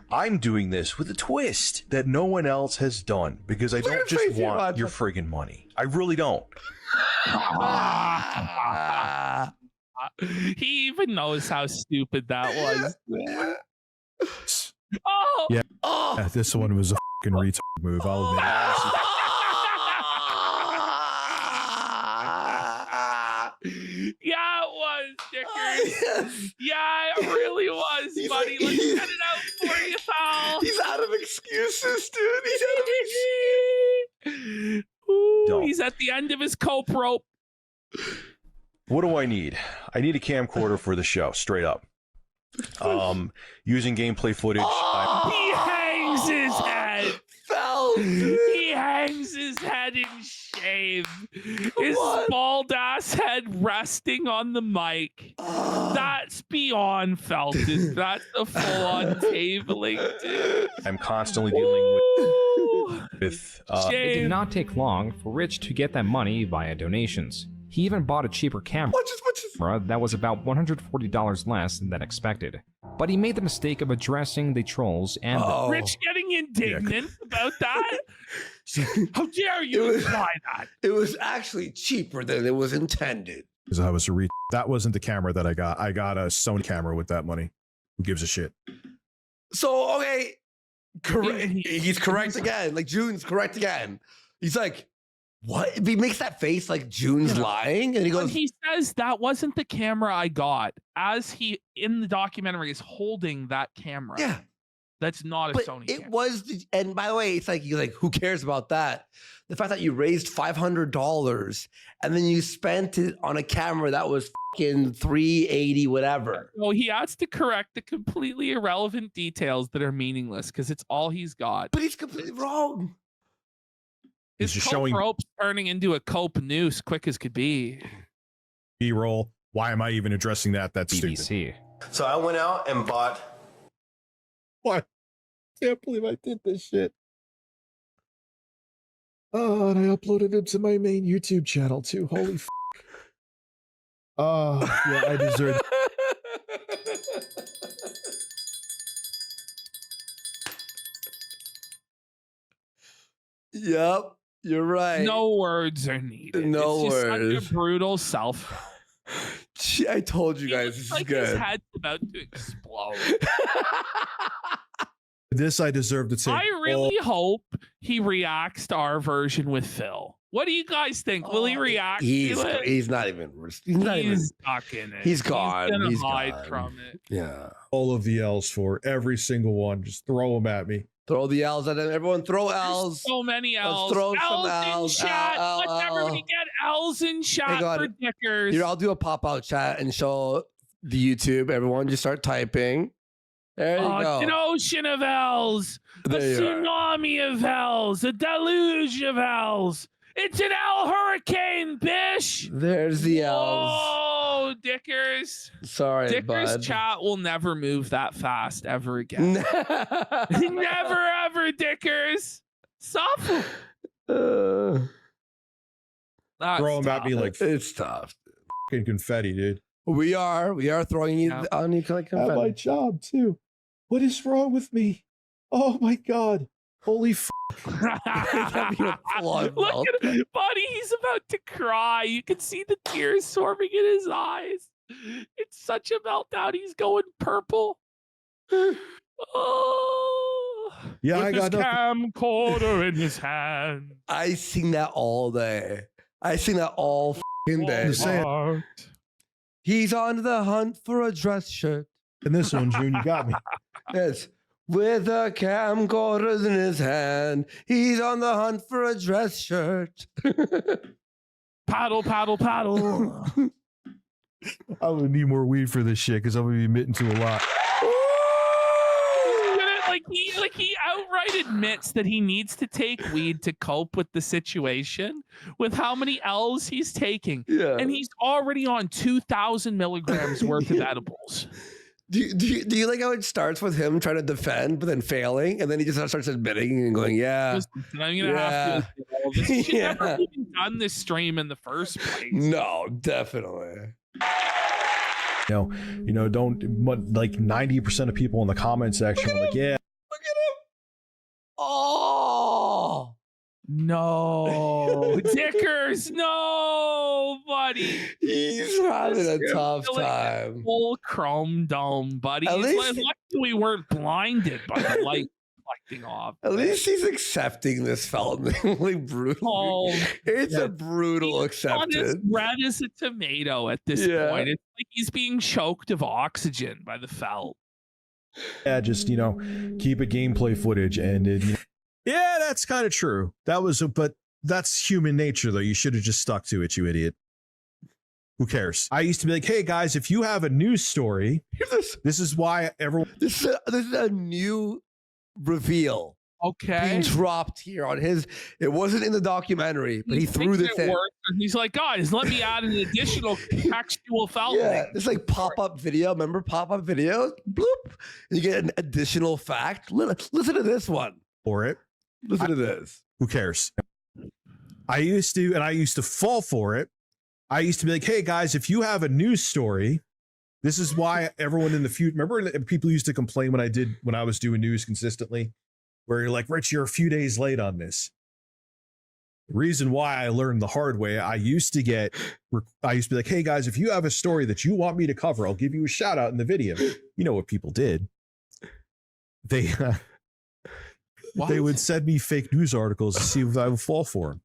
I'm doing this with a twist that no one else has done because I Look at don't your just face here, want Rod. your friggin' money. I really don't. He even knows how stupid that was. Oh, Yeah. Oh. Yeah, this one was a fucking retard move. I'll admit. yeah, it was, Dickers. Yes. Yeah, it really was, He's buddy. like- Let's get it out for you, pal. He's out of excuses, dude. He's out of excuses. Ooh, Don't. he's at the end of his cope rope. What do I need? I need a camcorder for the show, straight up. Using gameplay footage. He hangs his head. Fell, dude. He hangs his head in shame. His on. bald ass head resting on the mic. That's beyond Felton. That's a full on tabling, dude. I'm constantly dealing Ooh. with It Shame. did not take long for Rich to get that money via donations. He even bought a cheaper camera Watch this. that was about $140 less than expected. But he made the mistake of addressing the trolls and Rich getting indignant about that. How dare you It was- imply that? It was actually cheaper than it was intended. Because I was a that wasn't the camera that I got. I got a Sony camera with that money. Who gives a shit? So, okay, correct. He's correct again. Like, June's correct again. He's like, what? He makes that face like June's lying, and he When goes, he says that wasn't the camera I got, as he in the documentary is holding that camera. yeah. That's not a But Sony it camera. was, and by the way, it's like, you're like, who cares about that? The fact that you raised $500 and then you spent it on a camera that was fucking $380, whatever. Well, he has to correct the completely irrelevant details that are meaningless because it's all he's got. But he's completely wrong. His just cope showing- rope's turning into a cope noose quick as could be. B-roll. Why am I even addressing that? That's stupid. BBC. So I went out and bought. What? Can't believe I did this shit. Oh, and I uploaded it to my main YouTube channel too. Holy f. Oh, yeah, I deserve. Yep, you're right. No words are needed. No it's just words. Such a brutal self. Gee, I told you He guys looks this like is good. his head's about to explode. This I deserve to take. I really hope he reacts to our version with Phil. What do you guys think? Will he react He's to it? he's not even. He's not even. He's stuck in it. He's gone. He's gonna He's hide gone. from it. Yeah. all of the L's for every single one. Just throw them at me. Throw the L's at him. Everyone, throw L's. So many Let's L's. throw some L's L's. in chat. L, Let's L, everybody L. get L's in chat God. for Dickers. Here, I'll do a pop out chat and show the YouTube. Everyone, just start typing. There you It's an go. ocean of L's. A There you are. tsunami of L's. A deluge of L's. It's an L hurricane, bish. There's the L's. Whoa. Dickers. Sorry, Dickers bud. chat will never move that fast ever again. Never ever, Dickers. Suffer. That's Throw him at tough. me like It's tough. fucking confetti, dude. We are throwing you Yeah. on you like At my confetti. job too. What is wrong with me? Oh my god. Holy f. That'd be a blood Look melt. at him, buddy. He's about to cry. You can see the tears swarming in his eyes. It's such a meltdown. He's going purple. Oh, Yeah, with I his got nothing. camcorder in his hand. I sing that all day. I sing that all fucking day. Just saying. Walmart. He's on the hunt for a dress shirt. And this one, June, you got me. Yes. With a camcorder in his hand, he's on the hunt for a dress shirt. Paddle, paddle, paddle. I'm gonna need more weed for this shit because I'm gonna be admitting to a lot. Like he outright admits that he needs to take weed to cope with the situation with how many L's he's taking. Yeah. And he's already on 2,000 milligrams worth of edibles. Do you like how it starts with him trying to defend, but then failing, and then he just starts admitting and going, "Yeah, Listen, I'm gonna have to. This should Yeah. never even done this stream in the first place. no, definitely." Don't like 90% of people in the comment section are like, yeah, Look at him! Oh, No, Dickers, no, buddy. he's having a tough Feeling time. Full chrome dome, buddy. At It's least- like we weren't blinded by the light reflecting off. At least he's accepting this felony. Brutal. Oh, It's a brutal on as acceptance. red as a tomato at this Yeah. point. It's like he's being choked of oxygen by the felt. just keep it gameplay footage, and yeah, that's kind of true. But that's human nature, though. You should have just stuck to it, you idiot. Who cares? I used to be like, hey guys, if you have a news story, this is why everyone. This is a new reveal Okay. being dropped here on his. It wasn't in the documentary, but he threw thinks this it in. worked, and he's like, guys, let me add an additional textual felt. Yeah, it's like pop-up video. Remember pop-up videos? Bloop. You get an additional fact. Listen to this one. For it. Listen to this. Who cares? I used to fall for it. I used to be like, hey guys, if you have a news story, this is why everyone in the future. Remember, people used to complain when I was doing news consistently, where you're like, Rich, you're a few days late on this. The reason why I learned the hard way, I used to be like, hey guys, if you have a story that you want me to cover, I'll give you a shout out in the video. You know what people did? They would send me fake news articles to see if I would fall for them.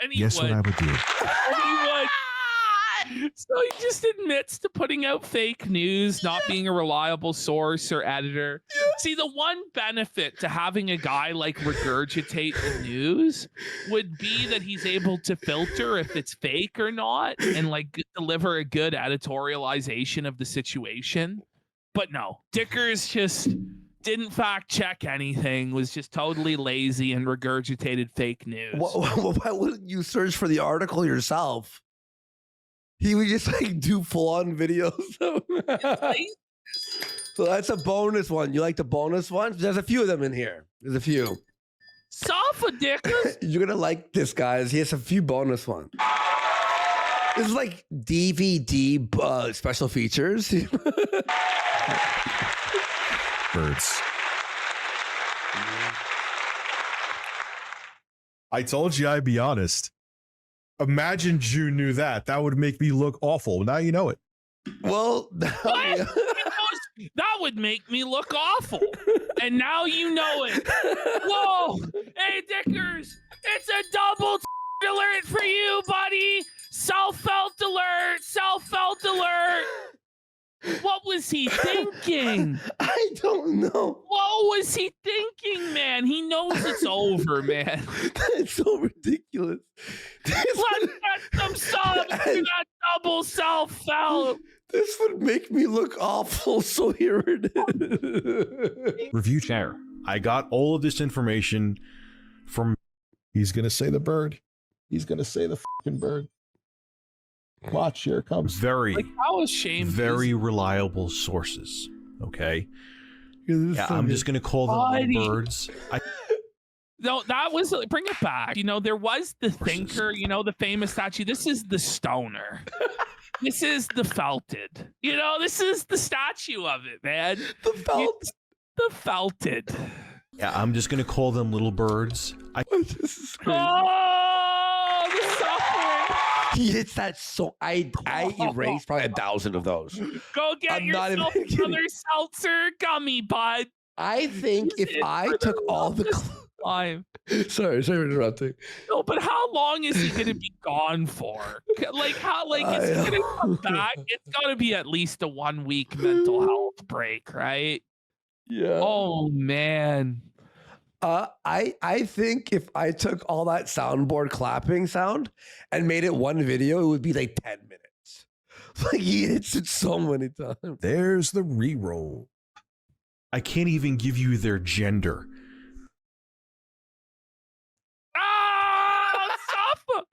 And he Guess what I would do? And he would. So he just admits to putting out fake news, not being a reliable source or editor. See, the one benefit to having a guy like Regurgitate the News would be that he's able to filter if it's fake or not and like deliver a good editorialization of the situation. But no, Dickers just didn't fact check anything, was just totally lazy and regurgitated fake news. Why wouldn't you search for the article yourself? He would just like do full-on videos. So that's a bonus one. You like the bonus ones? There's a few of them in here. There's a few. Safa Dickers. You're gonna like this, guys. He has a few bonus ones. This is like DVD special features. Birds. I told you I'd be honest. Imagine June knew that. That would make me look awful. Now you know it. Well, What? That would make me look awful. And now you know it. Whoa. Hey, Dickers. It's a double alert for you, buddy. Self-felt alert. Self-felt alert. What was he thinking? I don't know. What was he thinking, man? He knows it's over, man. That's so ridiculous. Let's get some subs to that double self-felt. This would make me look awful, so here it is. Review Share. I got all of this information from. He's gonna say the bird. He's gonna say the fucking bird. Watch, here it comes. Very, Like, how ashamed? very reliable sources. Okay. Yeah, so I'm good. just gonna call them Buddy. little birds. No, that was bring it back. You know, there was the thinker. You know, the famous statue. This is the stoner. This is the felted. You know, this is the statue of it, man. The felt. It's the felted. Yeah, I'm just gonna call them little birds. This is crazy. Oh, the suffering. He hits that so. I erased probably 1,000 of those. Go get I'm not yourself even kidding. another seltzer gummy, bud. I think if I took all the. Time. Sorry for interrupting. No, but how long is he gonna be gone for? Like how? Like is he gonna come back? It's gotta be at least a 1 week mental health break, right? Yeah. Oh man. I think if I took all that soundboard clapping sound and made it one video, it would be like 10 minutes. Like he hits it so many times. There's the reroll. I can't even give you their gender. Stop!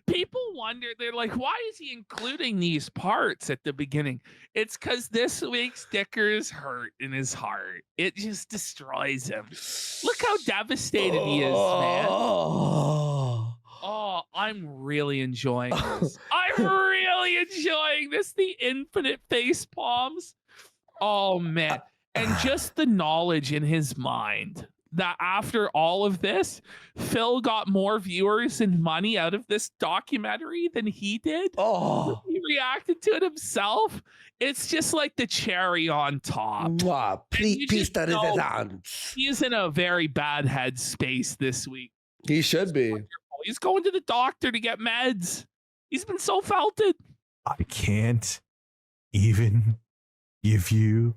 People wonder, they're like, why is he including these parts at the beginning? It's because this week's stickers hurt in his heart. It just destroys him. Look how devastated he is, man. Oh, I'm really enjoying this. I'm really enjoying this. The infinite face palms. Oh, man. And just the knowledge in his mind that after all of this, Phil got more viewers and money out of this documentary than he did. Oh, He reacted to it himself. It's just like the cherry on top. mwah, you just pista de know- resistance. He is in a very bad headspace this week. He should be. He's going to the doctor to get meds. He's been so felted. I can't even give you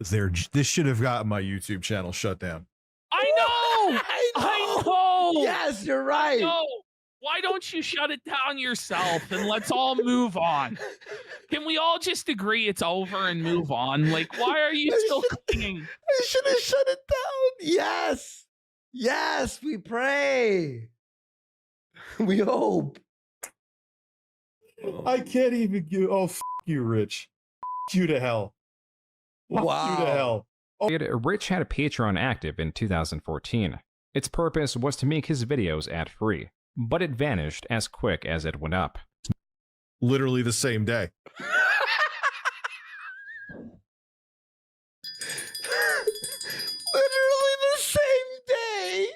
their. This should have gotten my YouTube channel shut down. I know. I know. Yes, you're right. No. Why don't you shut it down yourself and let's all move on? Can we all just agree it's over and move on? Like, why are you still clinging? I should have shut it down. Yes. Yes, we pray. We hope. I can't even give. Oh, you, Rich. You to hell. You to Wow. hell. Rich had a Patreon active in 2014. Its purpose was to make his videos ad-free, but it vanished as quick as it went up. Literally the same day. Literally the same day.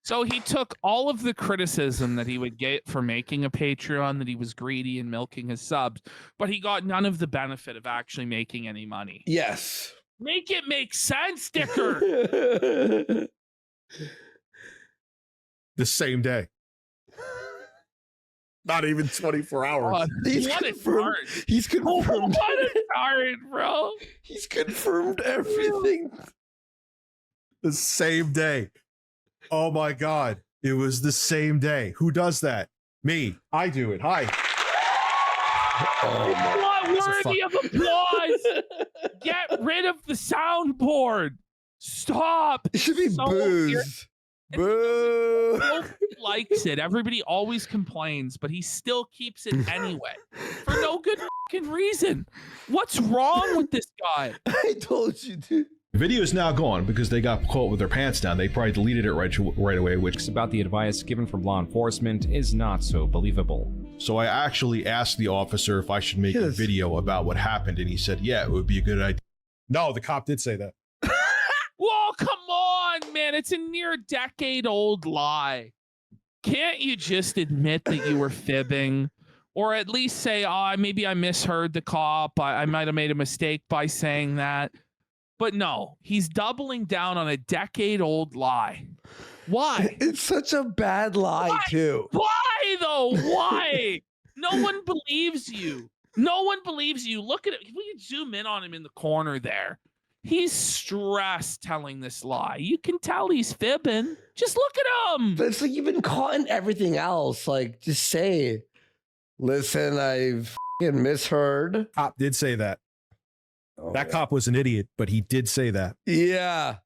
So he took all of the criticism that he would get for making a Patreon, that he was greedy and milking his subs, but he got none of the benefit of actually making any money. Yes. Make it make sense, Dicker. The same day. Not even 24 hours. He's What a confirmed. dart. He's confirmed. What a dart, bro. He's confirmed everything. The same day. Oh my God. It was the same day. Who does that? Me. I do it. Hi. Not It's a worthy of applause. Get rid of the soundboard. Stop. It should be So booze. Boo. Nobody likes it. Everybody always complains, but he still keeps it anyway for no good fucking reason. What's wrong with this guy? I told you, dude. The video is now gone because they got caught with their pants down. They probably deleted it right away, which About the advice given from law enforcement is not so believable. so I actually asked the officer if I should make a Yes. video about what happened, and he said, yeah, it would be a good idea. No, the cop did say that. Whoa, come on, man. It's a near decade-old lie. Can't you just admit that you were fibbing? Or at least say, maybe I misheard the cop. I might have made a mistake by saying that. But no, he's doubling down on a decade-old lie. Why? It's such a bad lie, Why? too. Why, though? Why? No one believes you. No one believes you. Look at it. We can zoom in on him in the corner there. He's stressed telling this lie. You can tell he's fibbing. Just look at him. But it's like you've been caught in everything else. Like, just say, listen, I've f***ing misheard. Cop did say that. Oh, That yeah. cop was an idiot, but he did say that. Yeah.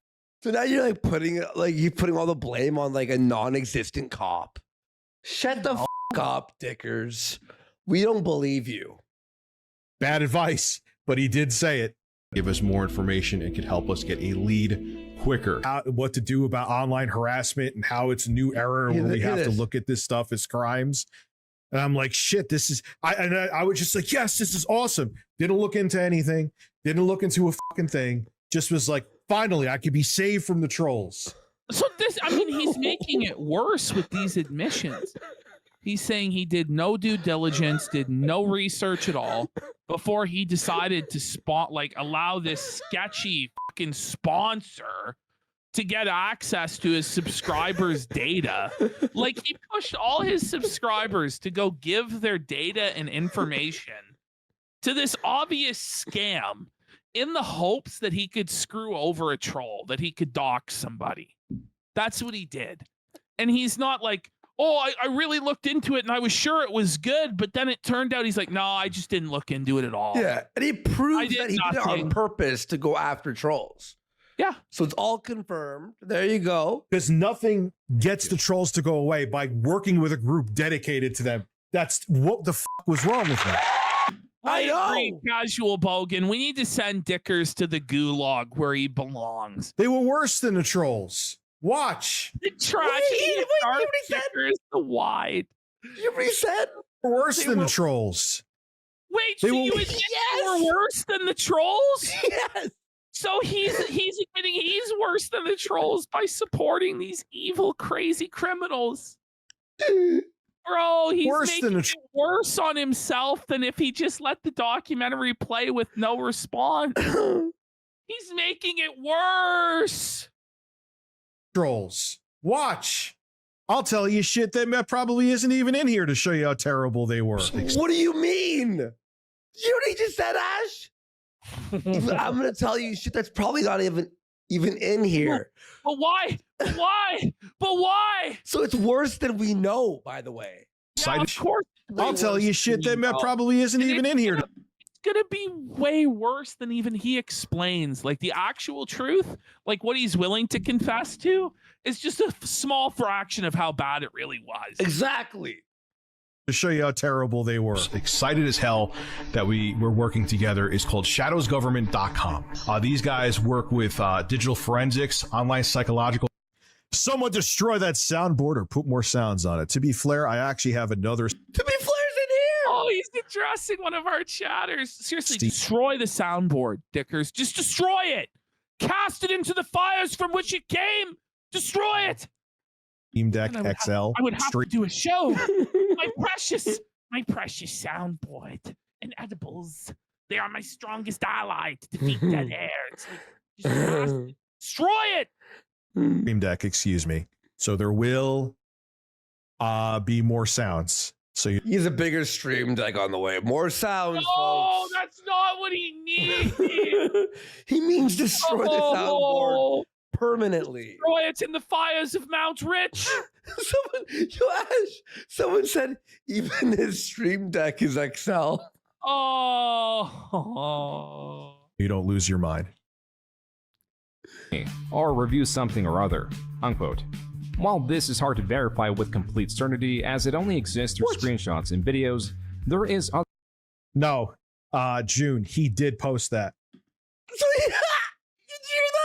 So now you're like you're putting all the blame on like a non-existent cop. Shut the f*** up, Dickers. We don't believe you. Bad advice, but he did say it. Give us more information and could help us get a lead quicker. What to do about online harassment and how it's a new era where we have to look at this stuff as crimes. And I'm like, shit, this is, I was just like, yes, this is awesome. Didn't look into anything. Didn't look into a fucking thing. Just was like, finally, I could be saved from the trolls. So this, I mean, he's making it worse with these admissions. He's saying he did no due diligence, did no research at all before he decided to allow this sketchy fucking sponsor to get access to his subscribers' data. Like, he pushed all his subscribers to go give their data and information to this obvious scam in the hopes that he could screw over a troll, that he could dox somebody. That's what he did. And he's not like, oh, I really looked into it and I was sure it was good, but then it turned out he's like, no, I just didn't look into it at all. Yeah, and he proved that he did it on purpose to go after trolls. Yeah. So it's all confirmed. There you go. Because nothing gets the trolls to go away by working with a group dedicated to them. That's what the fuck was wrong with that. I agree, Casual Bogan. We need to send Dickers to the gulag where he belongs. They were worse than the trolls. Watch. The tragedy of Dark Dickers, the wide. You reset? Worse than the trolls. Wait, so you admit they were worse than the trolls? Yes. So he's admitting he's worse than the trolls by supporting these evil, crazy criminals. Bro, he's making it worse on himself than if he just let the documentary play with no response. He's making it worse. Trolls. Watch. I'll tell you shit that probably isn't even in here to show you how terrible they were. What do you mean? You already just said, Ash? I'm going to tell you shit that's probably not even in here. But why? But why? But why? So it's worse than we know, by the way. Yeah, of course. I'll tell you shit that probably isn't even in here. It's gonna be way worse than even he explains. Like, the actual truth, like what he's willing to confess to, is just a small fraction of how bad it really was. Exactly. To show you how terrible they were. Excited as hell that we're working together is called shadowsgovernment.com. These guys work with digital forensics, online psychological. Someone destroy that soundboard or put more sounds on it. To be fair, I actually have another. To be Flair's in here. Oh, he's addressing one of our chatters. Seriously, destroy the soundboard, Dickers. Just destroy it. Cast it into the fires from which it came. Destroy it. Steam Deck XL. I would have to do a show. my precious soundboard and edibles. They are my strongest ally to defeat dead air. It's like, just cast it. Destroy it. Steam Deck, excuse me. So there will be more sounds. So he's a bigger Stream Deck on the way. More sounds. No, folks. that's not what he needs. He means destroy the soundboard permanently. Destroy it in the fires of Mount Rich. Someone said even his Stream Deck is XL. Oh. You don't lose your mind. Or review something or other, unquote. While this is hard to verify with complete certainty as it only exists through screenshots and videos, there is other. No, June, he did post that. So did you hear that?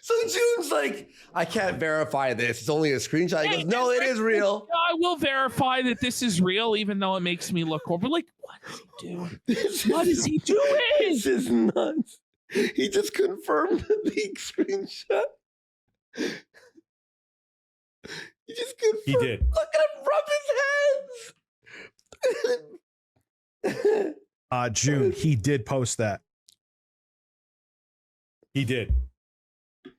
So June's like, I can't verify this. It's only a screenshot. He goes, no, it is real. I will verify that this is real, even though it makes me look over. Like, what is he doing? What is he doing? This is nuts. He just confirmed the leak screenshot. He just confirmed. He did. Look at him rub his hands. June, he did post that. He did.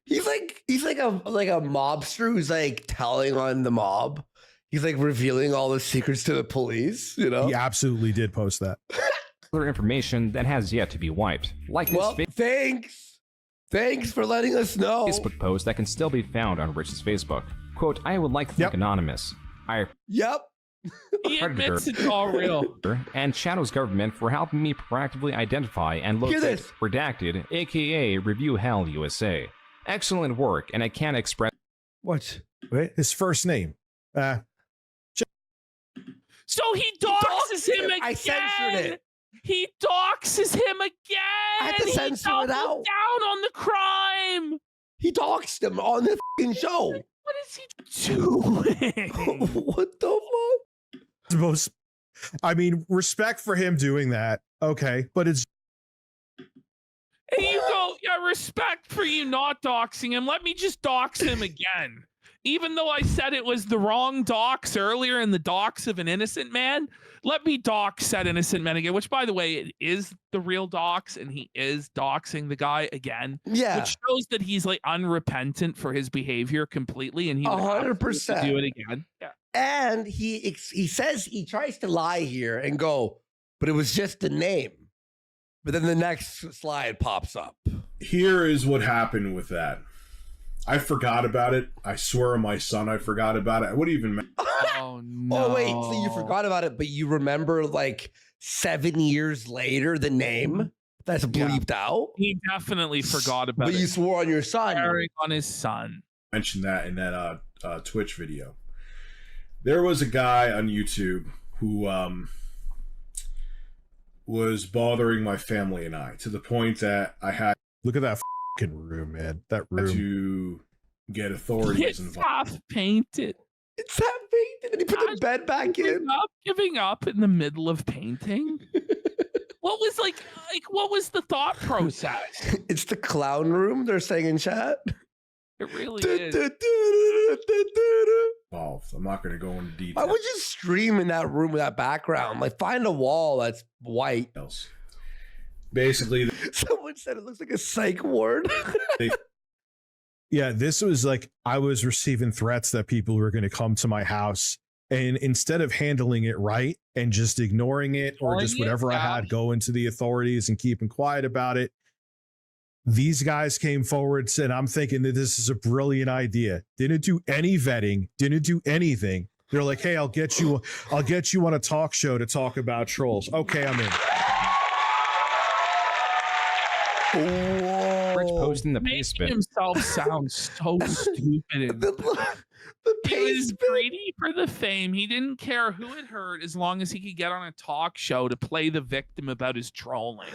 He's like a mobster who's like telling on the mob. He's like revealing all the secrets to the police, you know? He absolutely did post that. Other information that has yet to be wiped, like thanks for letting us know. Facebook post that can still be found on Rich's Facebook. Quote, I would like to thank Anonymous. He admits it's all real. And Shadow's government for helping me proactively identify and locate Redacted, aka Review Hell USA. Excellent work, and I can't express. What? Wait, his first name. So he doxes him again. I censored it. He doxes him again. I had to censor it out. Down on the crime. He doxed him on the fucking show. What is he doing? What the fuck? The most, I mean, respect for him doing that. Okay, but it's And you go, yeah, respect for you not doxing him. Let me just dox him again. Even though I said it was the wrong dox earlier in the dox of an innocent man, let me dox that innocent man again, which, by the way, it is the real dox, and he is doxing the guy again. Yeah. Which shows that he's like unrepentant for his behavior completely, and he would 100% do it again. Yeah. And he says he tries to lie here and go, but it was just a name. But then the next slide pops up. Here is what happened with that. I forgot about it. I swear on my son, I forgot about it. What even? Oh no! Oh wait, so you forgot about it, but you remember like 7 years later the name that's bleeped out. He definitely forgot about it. But you swore on your son. Swearing on his son. Mentioned that in that Twitch video. There was a guy on YouTube who was bothering my family and I to the point that I had look at that fucking room, man. That room. to get authorities It's involved. half painted. It's that painted, and he put the bed back in. Giving up in the middle of painting. What was what was the thought process? It's the clown room, they're saying in chat. It really is. Involved. I'm not going to go into Why detail. would you stream in that room with that background? Like, find a wall that's white. Basically, Someone said it looks like a psych ward. Yeah, this was like I was receiving threats that people were going to come to my house, and instead of handling it right and just ignoring it or just whatever I had, going to the authorities and keeping quiet about it, these guys came forward, said, I'm thinking that this is a brilliant idea. Didn't do any vetting, didn't do anything. They're like, hey, I'll get you on a talk show to talk about trolls. Okay, I'm in. Whoa. Rich posted in the Making basement. himself sound so stupid. The He was basement. greedy for the fame. He didn't care who it hurt as long as he could get on a talk show to play the victim about his trolling.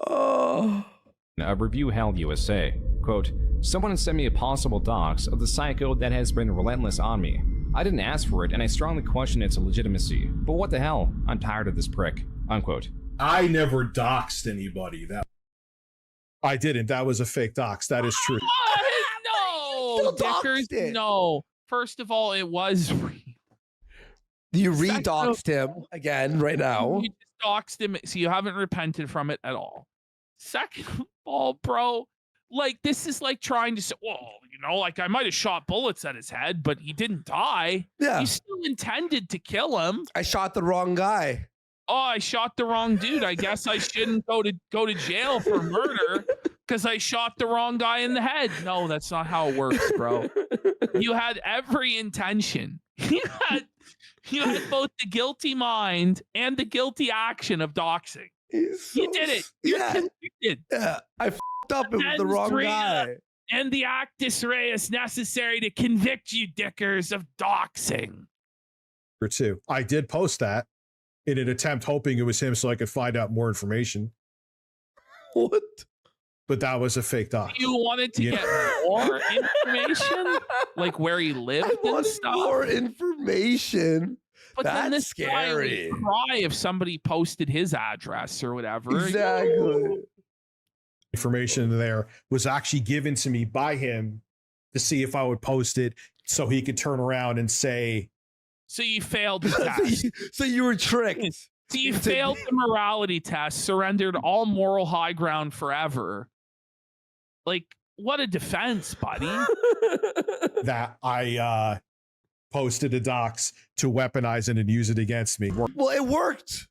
Oh. A review held USA. Quote, someone sent me a possible dox of the psycho that has been relentless on me. I didn't ask for it, and I strongly question its legitimacy. But what the hell? I'm tired of this prick. Unquote. I never doxed anybody. That I didn't. That was a fake dox. That is true. No, Still Dickers, doxed it. no. First of all, it was real. You redoxed him again right now. You just doxed him, so you haven't repented from it at all. Second of all, bro, like this is like trying to say, well, you know, like I might have shot bullets at his head, but he didn't die. Yeah. You still intended to kill him. I shot the wrong guy. Oh, I shot the wrong dude. I guess I shouldn't go to jail for murder because I shot the wrong guy in the head. No, that's not how it works, bro. You had every intention. You had both the guilty mind and the guilty action of doxing. You did it. You're convicted. Yeah, I f***ed up. It was the Mens wrong rea guy. And the actus reus necessary to convict you, Dickers, of doxing. Or two. I did post that in an attempt, hoping it was him so I could find out more information. What? But that was a fake dox. You wanted to get more information, like where he lived I and wanted stuff. more information. But then That's this guy scary. would cry if somebody posted his address or whatever. Exactly. Information there was actually given to me by him to see if I would post it so he could turn around and say, So you failed the test. So you were tricked. So you failed the morality test, surrendered all moral high ground forever. Like, what a defense, buddy. that I posted a dox to weaponize it and use it against me. Well, it worked.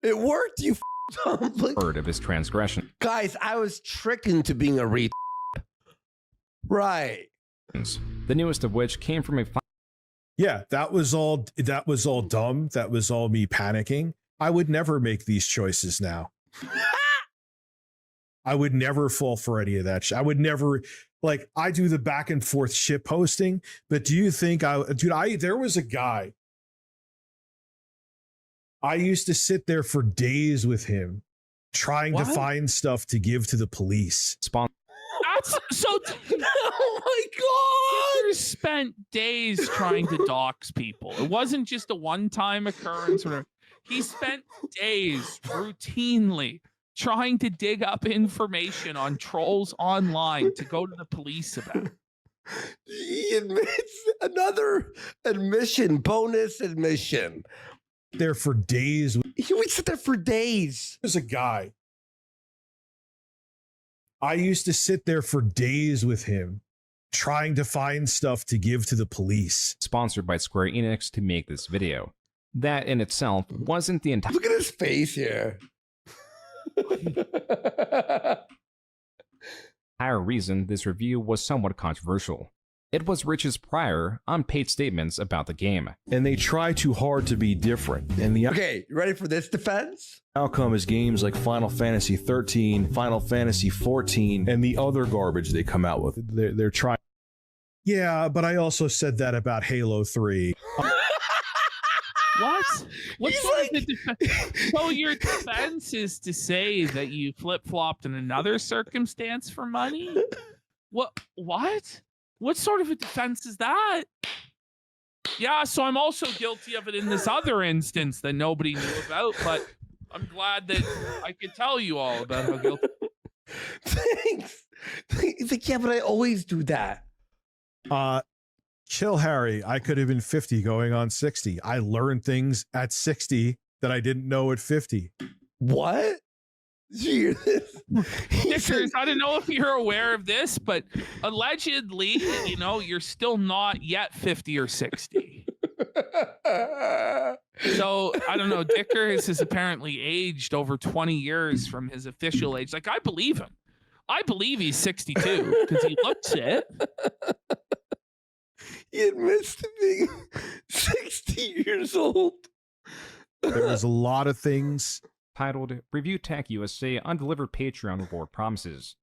It worked. You f***ed up. Like, Heard of his transgression. guys, I was tricked into being a re. Right. The newest of which came from a Yeah, that was all dumb. That was all me panicking. I would never make these choices now. I would never fall for any of that shit. I would never, like, I do the back and forth shit posting, but do you think there was a guy I used to sit there for days with him, trying to What? find stuff to give to the police. That's so. Oh my god! Dickers spent days trying to dox people. It wasn't just a one-time occurrence. Or he spent days routinely trying to dig up information on trolls online to go to the police about. He admits another admission, bonus admission. There for days. He would sit there for days. There's a guy. I used to sit there for days with him, trying to find stuff to give to the police. Sponsored by Square Enix to make this video. That in itself wasn't the entire Look at his face here. reason this review was somewhat controversial. It was Rich's prior, unpaid statements about the game. And they try too hard to be different. And the Okay, you ready for this defense? outcome is games like Final Fantasy 13, Final Fantasy 14, and the other garbage they come out with. They're trying. Yeah, but I also said that about Halo 3. What? What's He's sort of like- the defense? So your defense is to say that you flip-flopped in another circumstance for money? What? What sort of a defense is that? Yeah, so I'm also guilty of it in this other instance that nobody knew about, but I'm glad that I could tell you all about how guilty. Thanks. He's like, yeah, but I always do that. Chill, Harry. I could have been 50 going on 60. I learned things at 60 that I didn't know at 50. What? Did you hear this? He said- Dickers, I don't know if you're aware of this, but allegedly, you're still not yet 50 or 60. So I don't know. Dickers has apparently aged over 20 years from his official age. Like, I believe him. I believe he's 62 because he looks it. He admits to being 60 years old. There was a lot of things. Titled Review Tech USA Undelivered Patreon Reward Promises.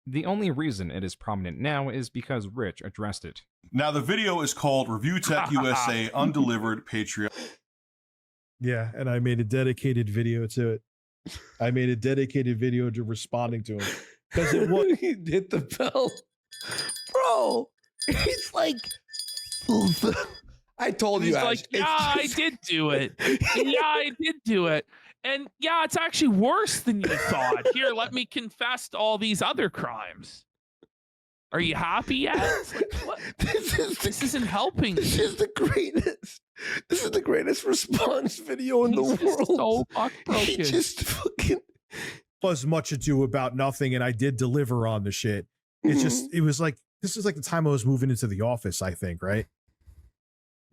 The only reason it is prominent now is because Rich addressed it. Now, the video is called Review Tech USA Undelivered Patreon. Yeah, and I made a dedicated video to it. I made a dedicated video to responding to him. Because it was. He hit the bell. Bro, he's like, I told He's you. like, Ash, yeah, I did do it. Yeah, I did do it. And yeah, it's actually worse than you thought. Here, let me confess to all these other crimes. Are you happy yet? It's like, what? This isn't helping. This is the greatest. This is the greatest response video in the He's just world. so broken. He just fucking. Was much ado about nothing, and I did deliver on the shit. It's just, it was like, this is like the time I was moving into the office, I think, right?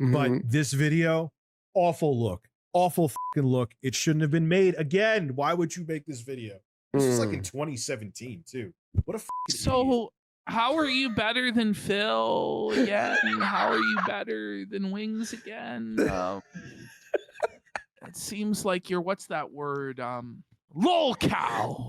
But this video, awful look. Awful fucking look. It shouldn't have been made. Again, why would you make this video? This is like in 2017, too. What a fucking idiot. So, how are you better than Phil again? How are you better than Wings again? It seems like you're, what's that word? Lol cow.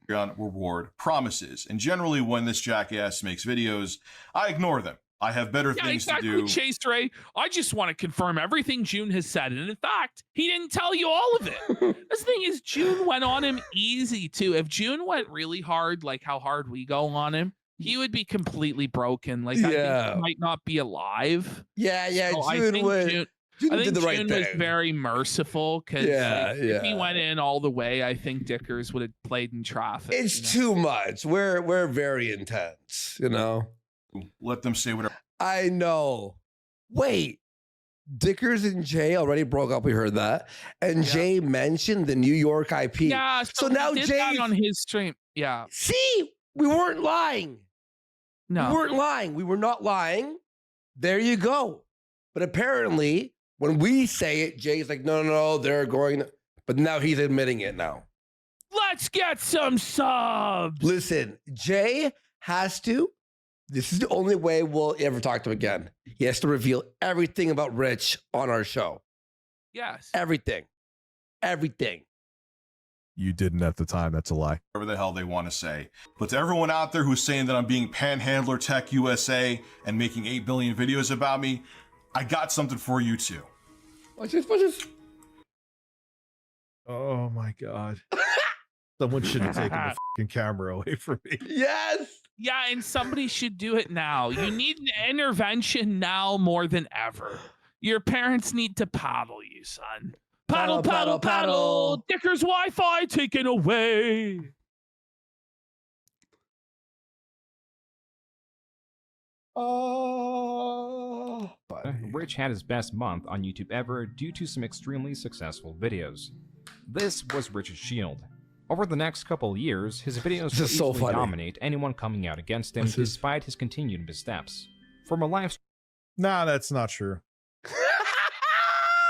Reward promises. And generally, when this jackass makes videos, I ignore them. I have better Yeah, things exactly, to do. Chase Ray. I just want to confirm everything June has said. And in fact, he didn't tell you all of it. This thing is, June went on him easy, too. If June went really hard, like how hard we go on him, he would be completely broken. Like, I think he might not be alive. Yeah, So I June think would. June, June I did think the right June thing. was very merciful because if he went in all the way, I think Dickers would have played in traffic. It's too much. We're very intense, you know. Let them say whatever. I know. Wait, Dickers and Jay already broke up. We heard that, and Jay mentioned the New York IP. Yeah, So he now did Jay that on his stream. Yeah, See, we weren't lying. no, We weren't lying. We were not lying. There you go. But apparently, when we say it, Jay's like, no, they're going. But now he's admitting it now. let's get some subs. Listen, Jay has to. This is the only way we'll ever talk to him again. He has to reveal everything about Rich on our show. Yes. Everything. Everything. You didn't at the time. That's a lie. Whatever the hell they want to say. But to everyone out there who's saying that I'm being Panhandler Tech USA and making 8 billion videos about me, I got something for you too. Watch this, watch this. Oh my god. Someone should have taken the fucking camera away from me. Yes. Yeah, and somebody should do it now. You need an intervention now more than ever. Your parents need to paddle you, son. Paddle, paddle, paddle. Dicker's Wi-Fi taken away. Oh, Rich had his best month on YouTube ever due to some extremely successful videos. This was Rich's shield. Over the next couple of years, his videos would so easily funny. dominate anyone coming out against him despite his continued missteps. From a live Nah, that's not true.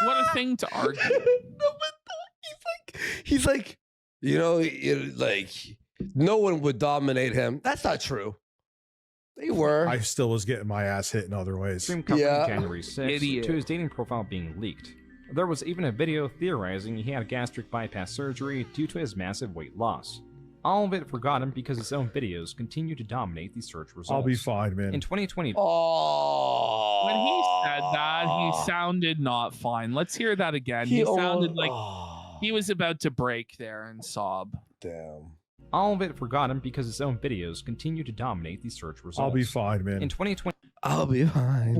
What a thing to argue. No, but he's like, you know, like no one would dominate him. That's not true. They were. I still was getting my ass hit in other ways. stream covering Yeah. January 6th Idiot. to his dating profile being leaked. There was even a video theorizing he had gastric bypass surgery due to his massive weight loss. All of it forgotten because his own videos continue to dominate the search results. I'll be fine, man. In 2020, Oh. When he said that, he sounded not fine. Let's hear that again. He sounded like he was about to break there and sob. Damn. all of it forgotten because his own videos continue to dominate the search results. I'll be fine, man. In 2020, I'll be fine, man.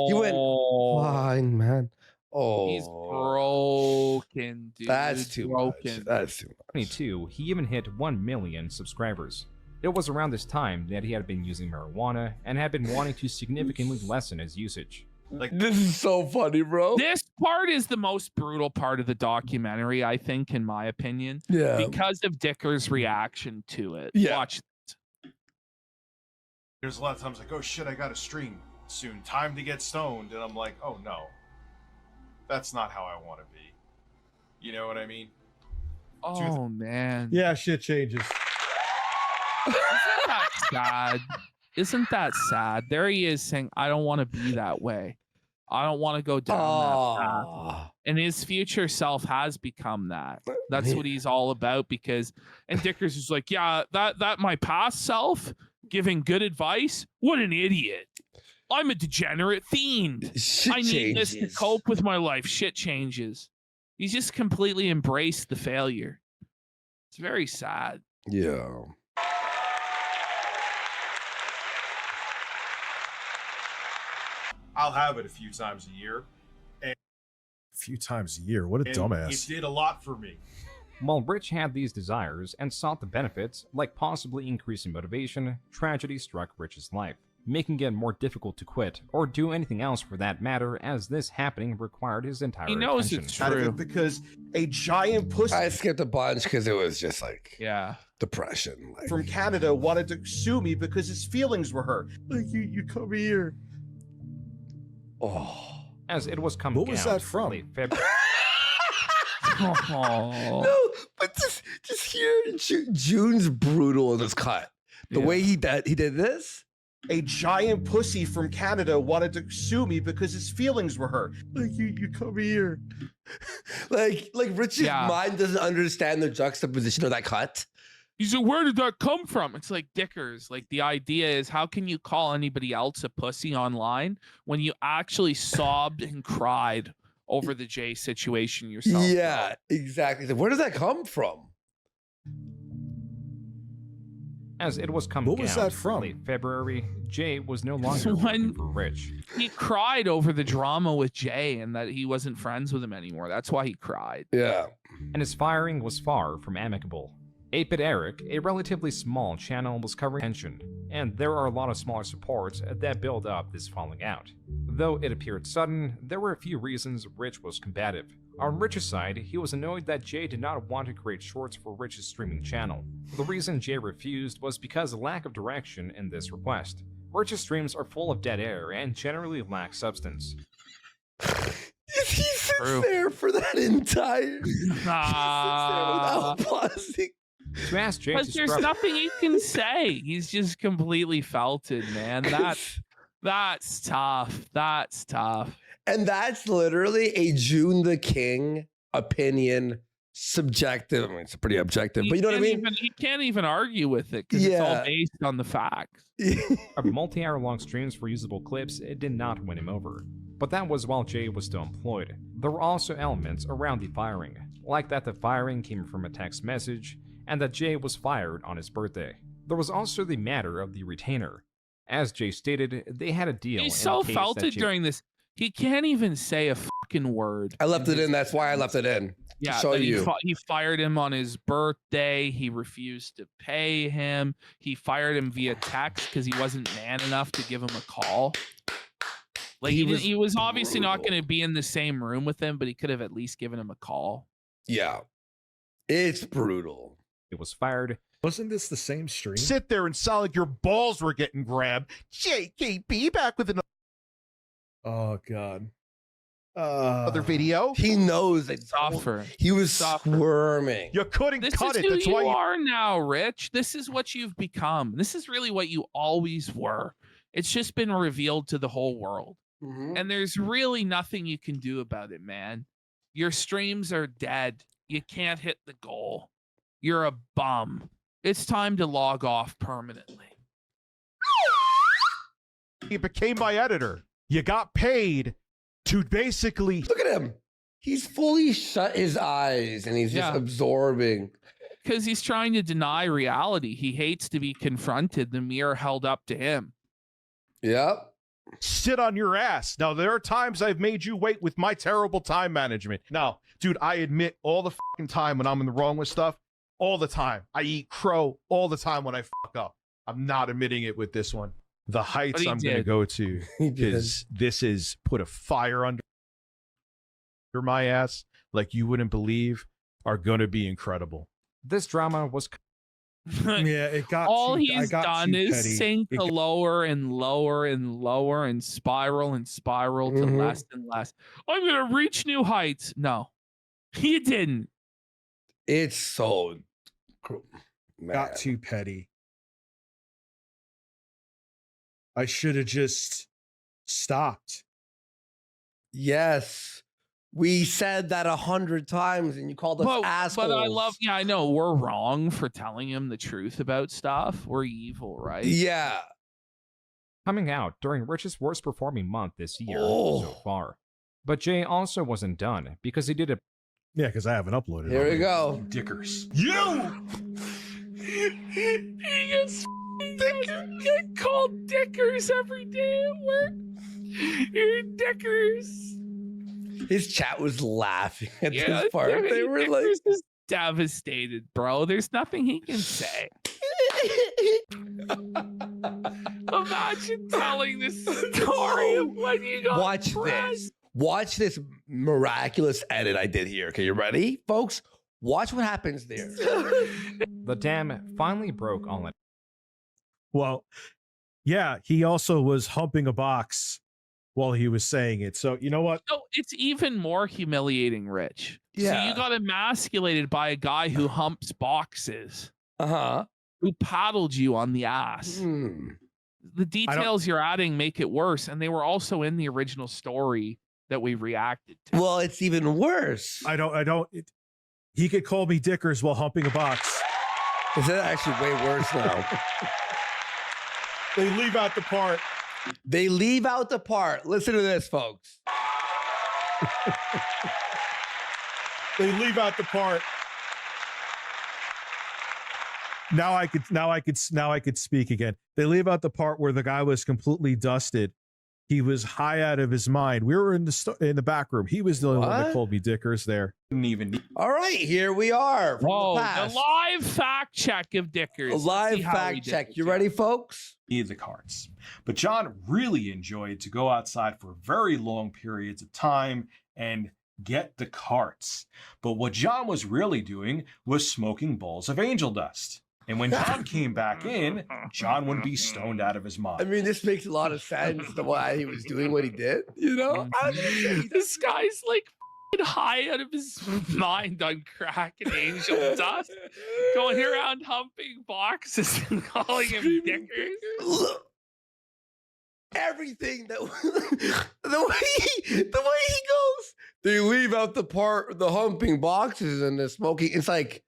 You went fine, man. Oh, he's broken, dude. That's too broken. much. That's too much. 2022, he even hit 1 million subscribers. It was around this time that he had been using marijuana and had been wanting to significantly lessen his usage. Like, this is so funny, bro. This part is the most brutal part of the documentary, I think, in my opinion. Yeah. Because of Dicker's reaction to it. Yeah. Watch. There's a lot of times like, oh shit, I got to stream soon. Time to get stoned. And I'm like, oh no. That's not how I want to be. You know what I mean? Oh, man. Yeah, shit changes. Isn't that sad? Isn't that sad? There he is saying, I don't want to be that way. I don't want to go down that path. And his future self has become that. That's what he's all about because, and Dickers is like, yeah, that my past self giving good advice. What an idiot. I'm a degenerate fiend. Shit I need this to changes. cope with my life. Shit changes. He's just completely embraced the failure. It's very sad. Yeah. I'll have it a few times a year. A few times a year. What a And dumbass. it did a lot for me. While Rich had these desires and sought the benefits, like possibly increasing motivation, tragedy struck Rich's life, making it more difficult to quit or do anything else for that matter, as this happening required his entire He knows attention. it's Out of true. it because a giant pussy I skipped a bunch because it was just like Yeah. depression. Like, from Canada wanted to sue me because his feelings were hurt. Like, you come here. oh. As it was coming What was out that from? late February. Oh. No, but just hear June's brutal in this cut. The Yeah. way he did this. A giant pussy from Canada wanted to sue me because his feelings were hurt. Like, you come here. Like Rich's Yeah. mind doesn't understand the juxtaposition of that cut. He's like, where did that come from? It's like Dickers. Like the idea is, how can you call anybody else a pussy online when you actually sobbed and cried over the Jay situation yourself? Yeah, exactly. So where does that come from? As it was coming What was out that from? late February, Jay was no longer When- working for Rich. He cried over the drama with Jay and that he wasn't friends with him anymore. That's why he cried. Yeah. And his firing was far from amicable. 8-Bit Eric, a relatively small channel, was covering tension, and there are a lot of smaller supports that build up this falling out. Though it appeared sudden, there were a few reasons Rich was combative. On Rich's side, he was annoyed that Jay did not want to create shorts for Rich's streaming channel. The reason Jay refused was because of lack of direction in this request. Rich's streams are full of dead air and generally lack substance. He sits True. there for that entire. He sits there Ah. without pausing. To ask Jay to Because there's scrub- nothing he can say. He's just completely felted, man. That's tough. That's tough. And that's literally a June the King opinion subjective. I mean, it's pretty objective, He but you know what I can't mean? He can't even argue with it because it's all Yeah. based on the facts. Our multi-hour-long streams for usable clips, it did not win him over. But that was while Jay was still employed. There were also elements around the firing, like that the firing came from a text message, and that Jay was fired on his birthday. There was also the matter of the retainer. As Jay stated, they had a deal. He in so case felt that it Jay- during this. He can't even say a fucking word. I left it in. That's why I left it in. Yeah, Show that you. he fired him on his birthday. He refused to pay him. He fired him via text because he wasn't man enough to give him a call. Like he was obviously not brutal. going to be in the same room with him, but he could have at least given him a call. Yeah. It's brutal. It was fired. Wasn't this the same stream? Sit there and sound like your balls were getting grabbed. JKB back with Oh God. another video. He knows that Suffer. he was Suffer. squirming. You couldn't This cut is it. who That's you why you are now, Rich. This is what you've become. This is really what you always were. It's just been revealed to the whole world. Mhm. And there's really nothing you can do about it, man. Your streams are dead. You can't hit the goal. You're a bum. It's time to log off permanently. became my editor. You got paid to basically Look at him. He's fully shut his eyes and he's just Yeah. absorbing. Because he's trying to deny reality. He hates to be confronted, the mirror held up to him. Yep. sit on your ass. Now, there are times I've made you wait with my terrible time management. Now, dude, I admit all the fucking time when I'm in the wrong with stuff, all the time. I eat crow all the time when I fuck up. I'm not admitting it with this one. The heights he I'm going to did. go to is this is put a fire under my ass like you wouldn't believe are going to be incredible. This drama was Yeah, it got All too, I he's got done too is petty. sink It to lower and lower and lower and spiral to Mhm. less and less. I'm gonna reach new heights. No, he didn't. It's so got too petty. I should have just stopped. Yes. We said that 100 times and you called us assholes. But I love, yeah, I know we're wrong for telling him the truth about stuff. We're evil, right? Yeah. coming out during Rich's worst performing month this year Oh. so far. But Jay also wasn't done because he did a Yeah, because I haven't uploaded it. Here we go. Dickers. He gets get called dickers every day at work. You're dickers. His chat was laughing at Yeah, this part. They were like, Dickers is devastated, bro. There's nothing he can say. Imagine telling this story of when you got watch pressed. this. Watch this miraculous edit I did here. Okay, you ready, folks? Watch what happens there. the dam finally broke on it. Well, yeah, he also was humping a box while he was saying it. So you know what? No, it's even more humiliating, Rich. So Yeah. you got emasculated by a guy who humps boxes, Uh-huh. who paddled you on the ass. Hmm. The details you're adding make it worse, and they were also in the original story that we reacted to. Well, it's even worse. He could call me Dickers while humping a box. Is that actually way worse now? They leave out the part. They leave out the part. Listen to this, folks. They leave out the part. Now I could speak again. They leave out the part where the guy was completely dusted. He was high out of his mind. We were in the back room. He was the only one that What? called me Dickers there. Didn't even All right, here we are. From Whoa, the the past. live fact check of Dickers. A Let's live see how he fact did check. this, You yeah. ready, folks? need the carts. But John really enjoyed to go outside for very long periods of time and get the carts. But what John was really doing was smoking balls of angel dust. And when John came back in, John wouldn't be stoned out of his I mind. mean, this makes a lot of sense to why he was doing what he did. You know, I'm gonna say This guy's like f***ing high out of his mind on crack and angel dust, going around humping boxes and calling him Dickers. Look, everything that the way he goes. They leave out the humping boxes and the smoking. It's like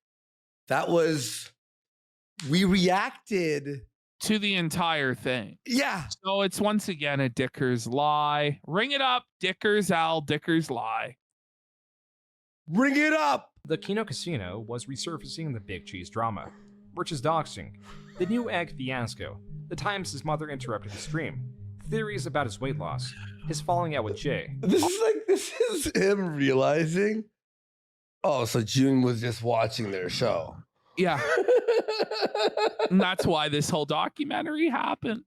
we reacted to the entire thing. Yeah. So it's once again a Dicker's lie. Ring it up, Dicker's lie. Bring it up. The Kino Casino was resurfacing the Big Cheese drama. Rich's doxing, the new egg fiasco, the times his mother interrupted his stream, theories about his weight loss, his falling out with Jay. This is him realizing, oh, so June was just watching their show. Yeah. And that's why this whole documentary happened.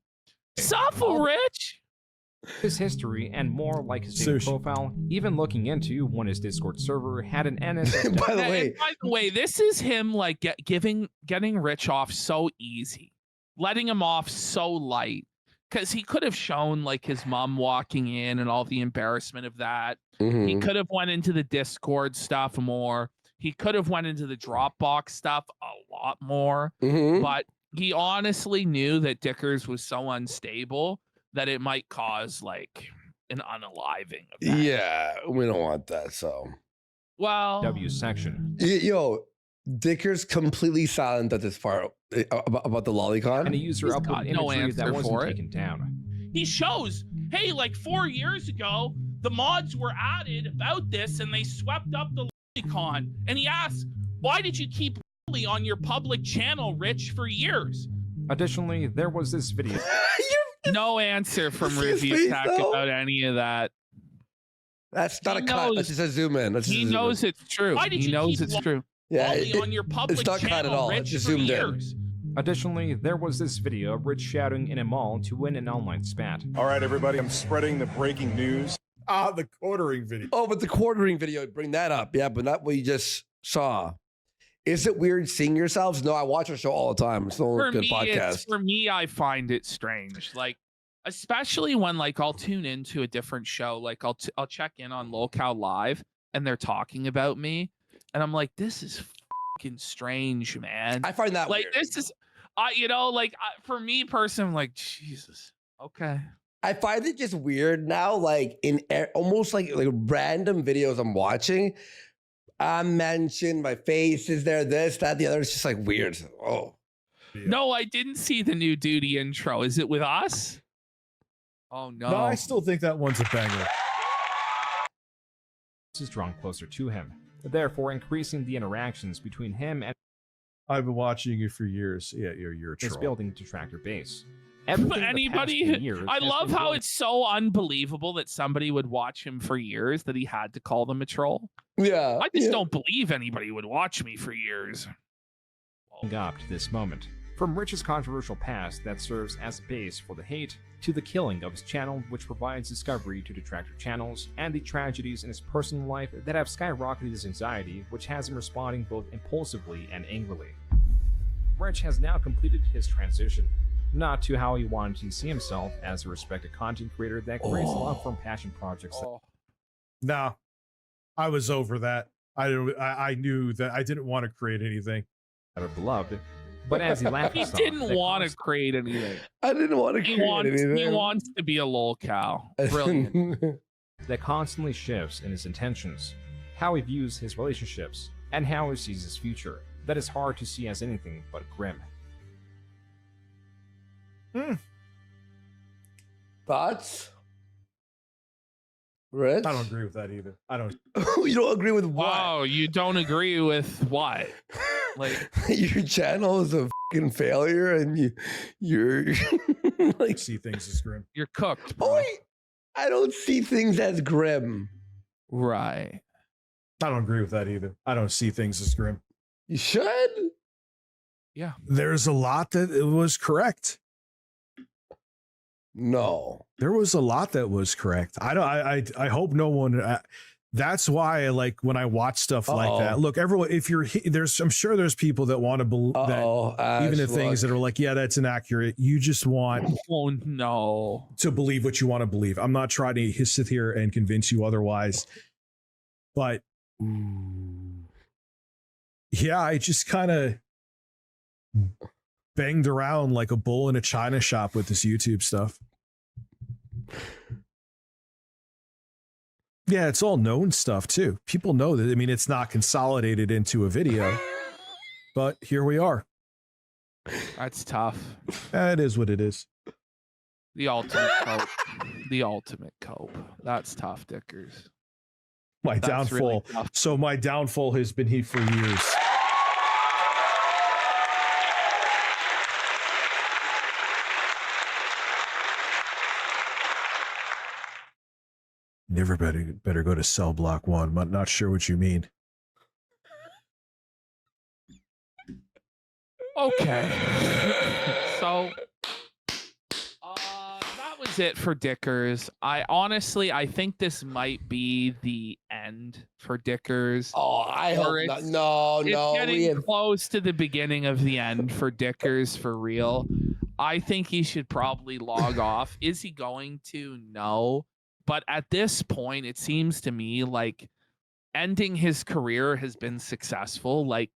Suffer, Rich. His history and more, like his dating profile, even looking into when his Discord server had an NS. By the way, this is him like getting Rich off so easy, letting him off so light, because he could have shown like his mom walking in and all the embarrassment of that. Mm-hmm. He could have went into the Discord stuff more. He could have went into the Dropbox stuff a lot more. Mm-hmm. But he honestly knew that Dickers was so unstable that it might cause like an unaliving of that. Yeah, we don't want that. So, well, W section. Yo, Dicker's completely silent at this part about the lolicon. And a user uploaded no imagery answer that wasn't for it. taken down. He shows, hey, like 4 years ago, the mods were added about this and they swept up the lolicon. And he asks, why did you keep Lolly on your public channel, Rich, for years? Additionally, there was this video. No answer from Review Tech about any of that. That's not a cut. That's just a zoom in. He knows it's true. He knows it's true. Yeah, on your public it's not cut at all. It's just zoomed in. Additionally, there was this video of Rich shouting in a mall to win an online spat. All right, everybody, I'm spreading the breaking news. Ah, the quartering video. Oh, but the quartering video, bring that up. Yeah, but not what you just saw. Is it weird seeing yourselves? No, I watch our show all the time. It's a good podcast. For me, I find it strange. Like, especially when like I'll tune into a different show. Like I'll check in on Lolcow Live and they're talking about me. And I'm like, this is fucking strange, man. I find that like weird. This is, for me personally, I'm like, Jesus. Okay. I find it just weird now, like in almost like random videos I'm watching. I mentioned my face is there, this, that, the other. It's just like weird. Oh. Yeah. No, I didn't see the new Duty intro. Is it with us? Oh, no. No, I still think that one's a banger. This is drawn closer to him, therefore increasing the interactions between him and I've been watching you for years. Yeah, you're a troll. His building detractor base. But anybody, I love how it's so unbelievable that somebody would watch him for years that he had to call them a troll. Yeah. I just don't believe anybody would watch me for years. Up to this moment. From Rich's controversial past that serves as a base for the hate, to the killing of his channel, which provides discovery to detractor channels, and the tragedies in his personal life that have skyrocketed his anxiety, which has him responding both impulsively and angrily. Rich has now completed his transition, not to how he wanted to see himself as a respected content creator that creates long-form passion projects. No, I was over that. I knew that I didn't want to create anything. That are beloved, but as he laughed, he didn't want to create anything. I didn't want to create anything. He wants to be a Lolcow. Brilliant. That constantly shifts in his intentions, how he views his relationships, and how he sees his future. That is hard to see as anything but grim. Thoughts? Rich? I don't agree with that either. I don't. You don't agree with what? Oh, you don't agree with what? Like your channel is a fucking failure, and you're like see things as grim. You're cooked. Bro. Oh wait, I don't see things as grim. Right. I don't agree with that either. I don't see things as grim. You should. Yeah. There's a lot that it was correct. No, there was a lot that was correct. I hope no one. That's why, like, when I watch stuff like that, look, everyone, if you're there's, I'm sure there's people that want to believe that even the things that are like, yeah, that's inaccurate. You just want to believe what you want to believe. I'm not trying to sit here and convince you otherwise, but yeah, I just kind of banged around like a bull in a china shop with this YouTube stuff. Yeah, it's all known stuff too. People know that. I mean, it's not consolidated into a video, but here we are. That's tough. That is what it is. The ultimate cope. The ultimate cope. That's tough, Dickers. My That's really downfall. tough. So my downfall has been he for years. Never better go to cell block 1. I'm not sure what you mean. Okay. So that was it for Dickers. I think this might be the end for Dickers. Oh, I hope not. No, It's getting close to the beginning of the end for Dickers for real. I think he should probably log off. Is he going to? No. But at this point, it seems to me like ending his career has been successful. Like,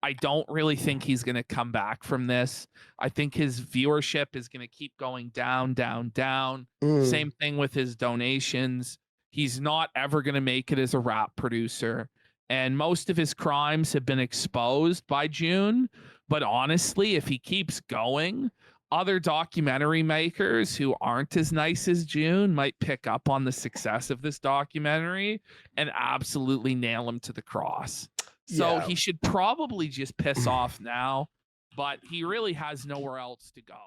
I don't really think he's going to come back from this. I think his viewership is going to keep going down, down, down. Same thing with his donations. He's not ever going to make it as a rap producer. And most of his crimes have been exposed by June. But honestly, if he keeps going, other documentary makers who aren't as nice as June might pick up on the success of this documentary and absolutely nail him to the cross. So he should probably just piss off now, but he really has nowhere else to go.